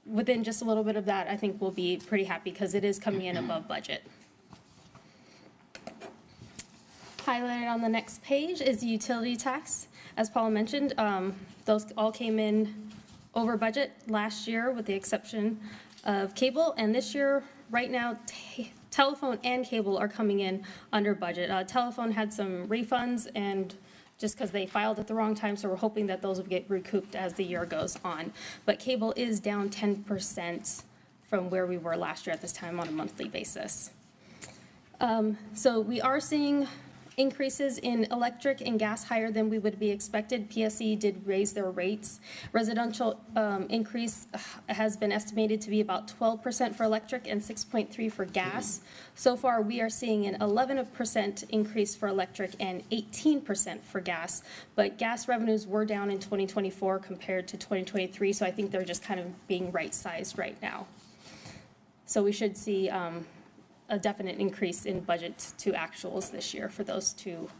within just a little bit of that, I think we'll be pretty happy because it is coming in above budget. Highlighted on the next page is the utility tax. As Paula mentioned, those all came in over budget last year with the exception of cable. And this year, right now, telephone and cable are coming in under budget. Telephone had some refunds and just because they filed at the wrong time, so we're hoping that those will get recouped as the year goes on. But cable is down 10% from where we were last year at this time on a monthly basis. So we are seeing increases in electric and gas higher than we would be expected. PSE did raise their rates. Residential increase has been estimated to be about 12% for electric and 6.3% for gas. So far, we are seeing an 11% increase for electric and 18% for gas. But gas revenues were down in 2024 compared to 2023, so I think they're just kind of being right-sized right now. So we should see a definite increase in budget to actuals this year for those two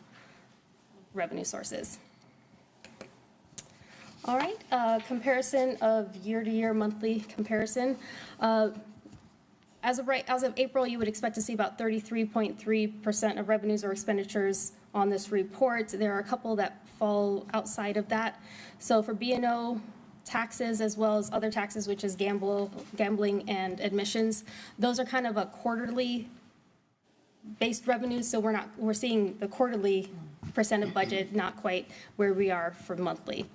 revenue sources. All right, comparison of year-to-year monthly comparison. As of April, you would expect to see about 33.3% of revenues or expenditures on this report. There are a couple that fall outside of that. So for B&O, taxes as well as other taxes, which is gambling and admissions. Those are kind of a quarterly based revenues, so we're seeing the quarterly percent of budget, not quite where we are for monthly.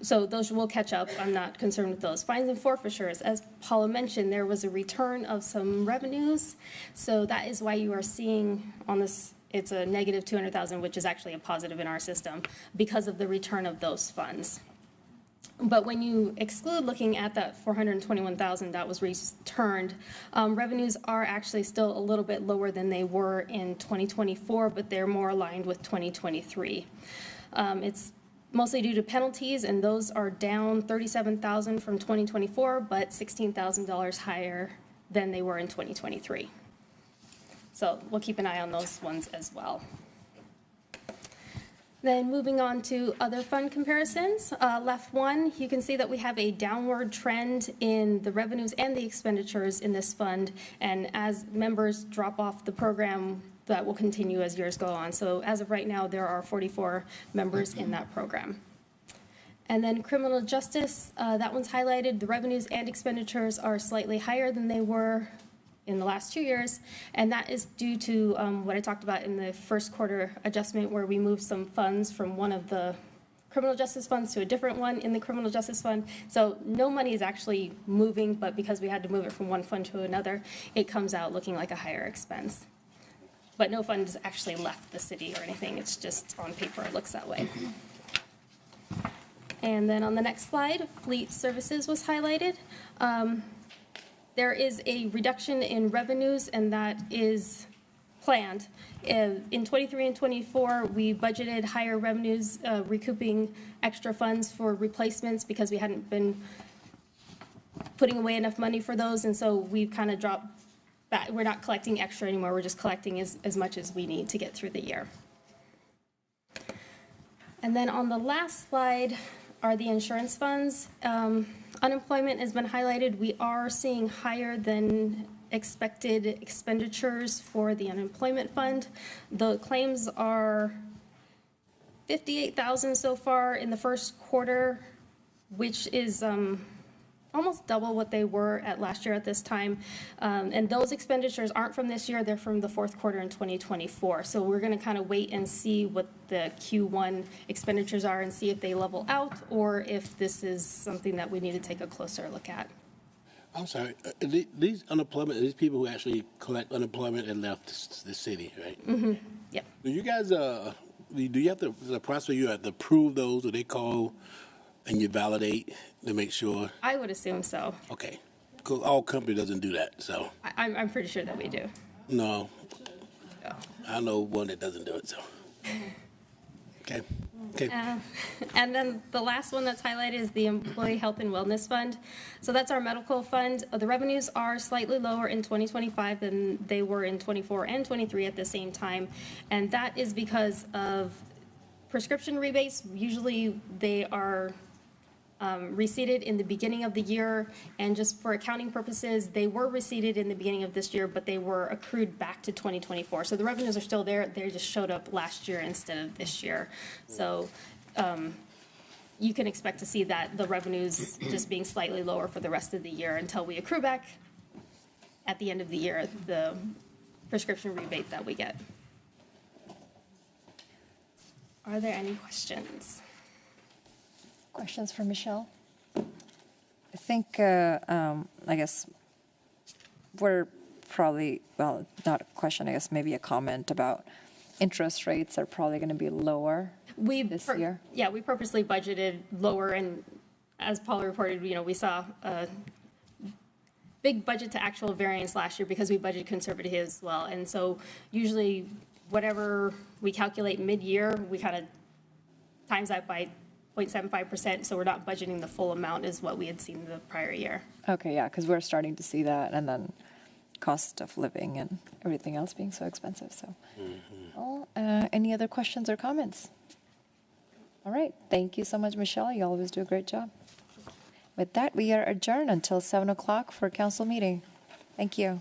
So those will catch up. I'm not concerned with those. Fines and forfeitures, as Paula mentioned, there was a return of some revenues, so that is why you are seeing on this, it's a negative 200,000, which is actually a positive in our system because of the return of those funds. But when you exclude looking at that 421,000 that was returned, revenues are actually still a little bit lower than they were in 2024, but they're more aligned with 2023. It's mostly due to penalties, and those are down 37,000 from 2024, but $16,000 higher than they were in 2023. So we'll keep an eye on those ones as well. Then moving on to other fund comparisons, left one, you can see that we have a downward trend in the revenues and the expenditures in this fund. And as members drop off the program, that will continue as years go on. So as of right now, there are 44 members in that program. And then criminal justice, that one's highlighted. The revenues and expenditures are slightly higher than they were in the last 2 years, and that is due to what I talked about in the first quarter adjustment where we moved some funds from one of the criminal justice funds to a different one in the criminal justice fund. So no money is actually moving, but because we had to move it from one fund to another, it comes out looking like a higher expense. But no fund has actually left the city or anything. It's just on paper, it looks that way. And then on the next slide, fleet services was highlighted. There is a reduction in revenues, and that is planned. In 23 and 24, we budgeted higher revenues, recouping extra funds for replacements because we hadn't been putting away enough money for those, and so we've kind of dropped back. We're not collecting extra anymore. We're just collecting as much as we need to get through the year. And then on the last slide are the insurance funds. Unemployment has been highlighted. We are seeing higher than expected expenditures for the unemployment fund. The claims are 58,000 so far in the first quarter, which is almost double what they were at last year at this time. And those expenditures aren't from this year, they're from the fourth quarter in 2024. So we're gonna kind of wait and see what the Q1 expenditures are and see if they level out or if this is something that we need to take a closer look at. I'm sorry, these unemployment, these people who actually collect unemployment and left the city, right? Mm-hmm, yep. Do you guys, do you have the process where you have to approve those, or they call and you validate to make sure? I would assume so. Okay. 'Cause our company doesn't do that, so, I'm pretty sure that we do. no. I know one that doesn't do it, so. Okay, okay. And then the last one that's highlighted is the Employee Health and Wellness Fund. So that's our medical fund. The revenues are slightly lower in 2025 than they were in 24 and 23 at the same time. And that is because of prescription rebates. Usually they are receipted in the beginning of the year, and just for accounting purposes, they were receipted in the beginning of this year, but they were accrued back to 2024. So the revenues are still there, they just showed up last year instead of this year. So you can expect to see that the revenues just being slightly lower for the rest of the year until we accrue back at the end of the year the prescription rebate that we get. Are there any questions? Questions for Michelle? I think, I guess we're probably, well, not a question, I guess maybe a comment about interest rates are probably going to be lower this year. Yeah, we purposely budgeted lower, and as Paula reported, we saw a big budget to actual variance last year because we budgeted conservative as well. And so usually whatever we calculate mid-year, we kind of times that by 0.75%, so we're not budgeting the full amount is what we had seen the prior year. Okay, yeah, because we're starting to see that, and then cost of living and everything else being so expensive, so. Well, any other questions or comments? All right, thank you so much, Michelle. You always do a great job. With that, we are adjourned until 7 o'clock for council meeting. Thank you.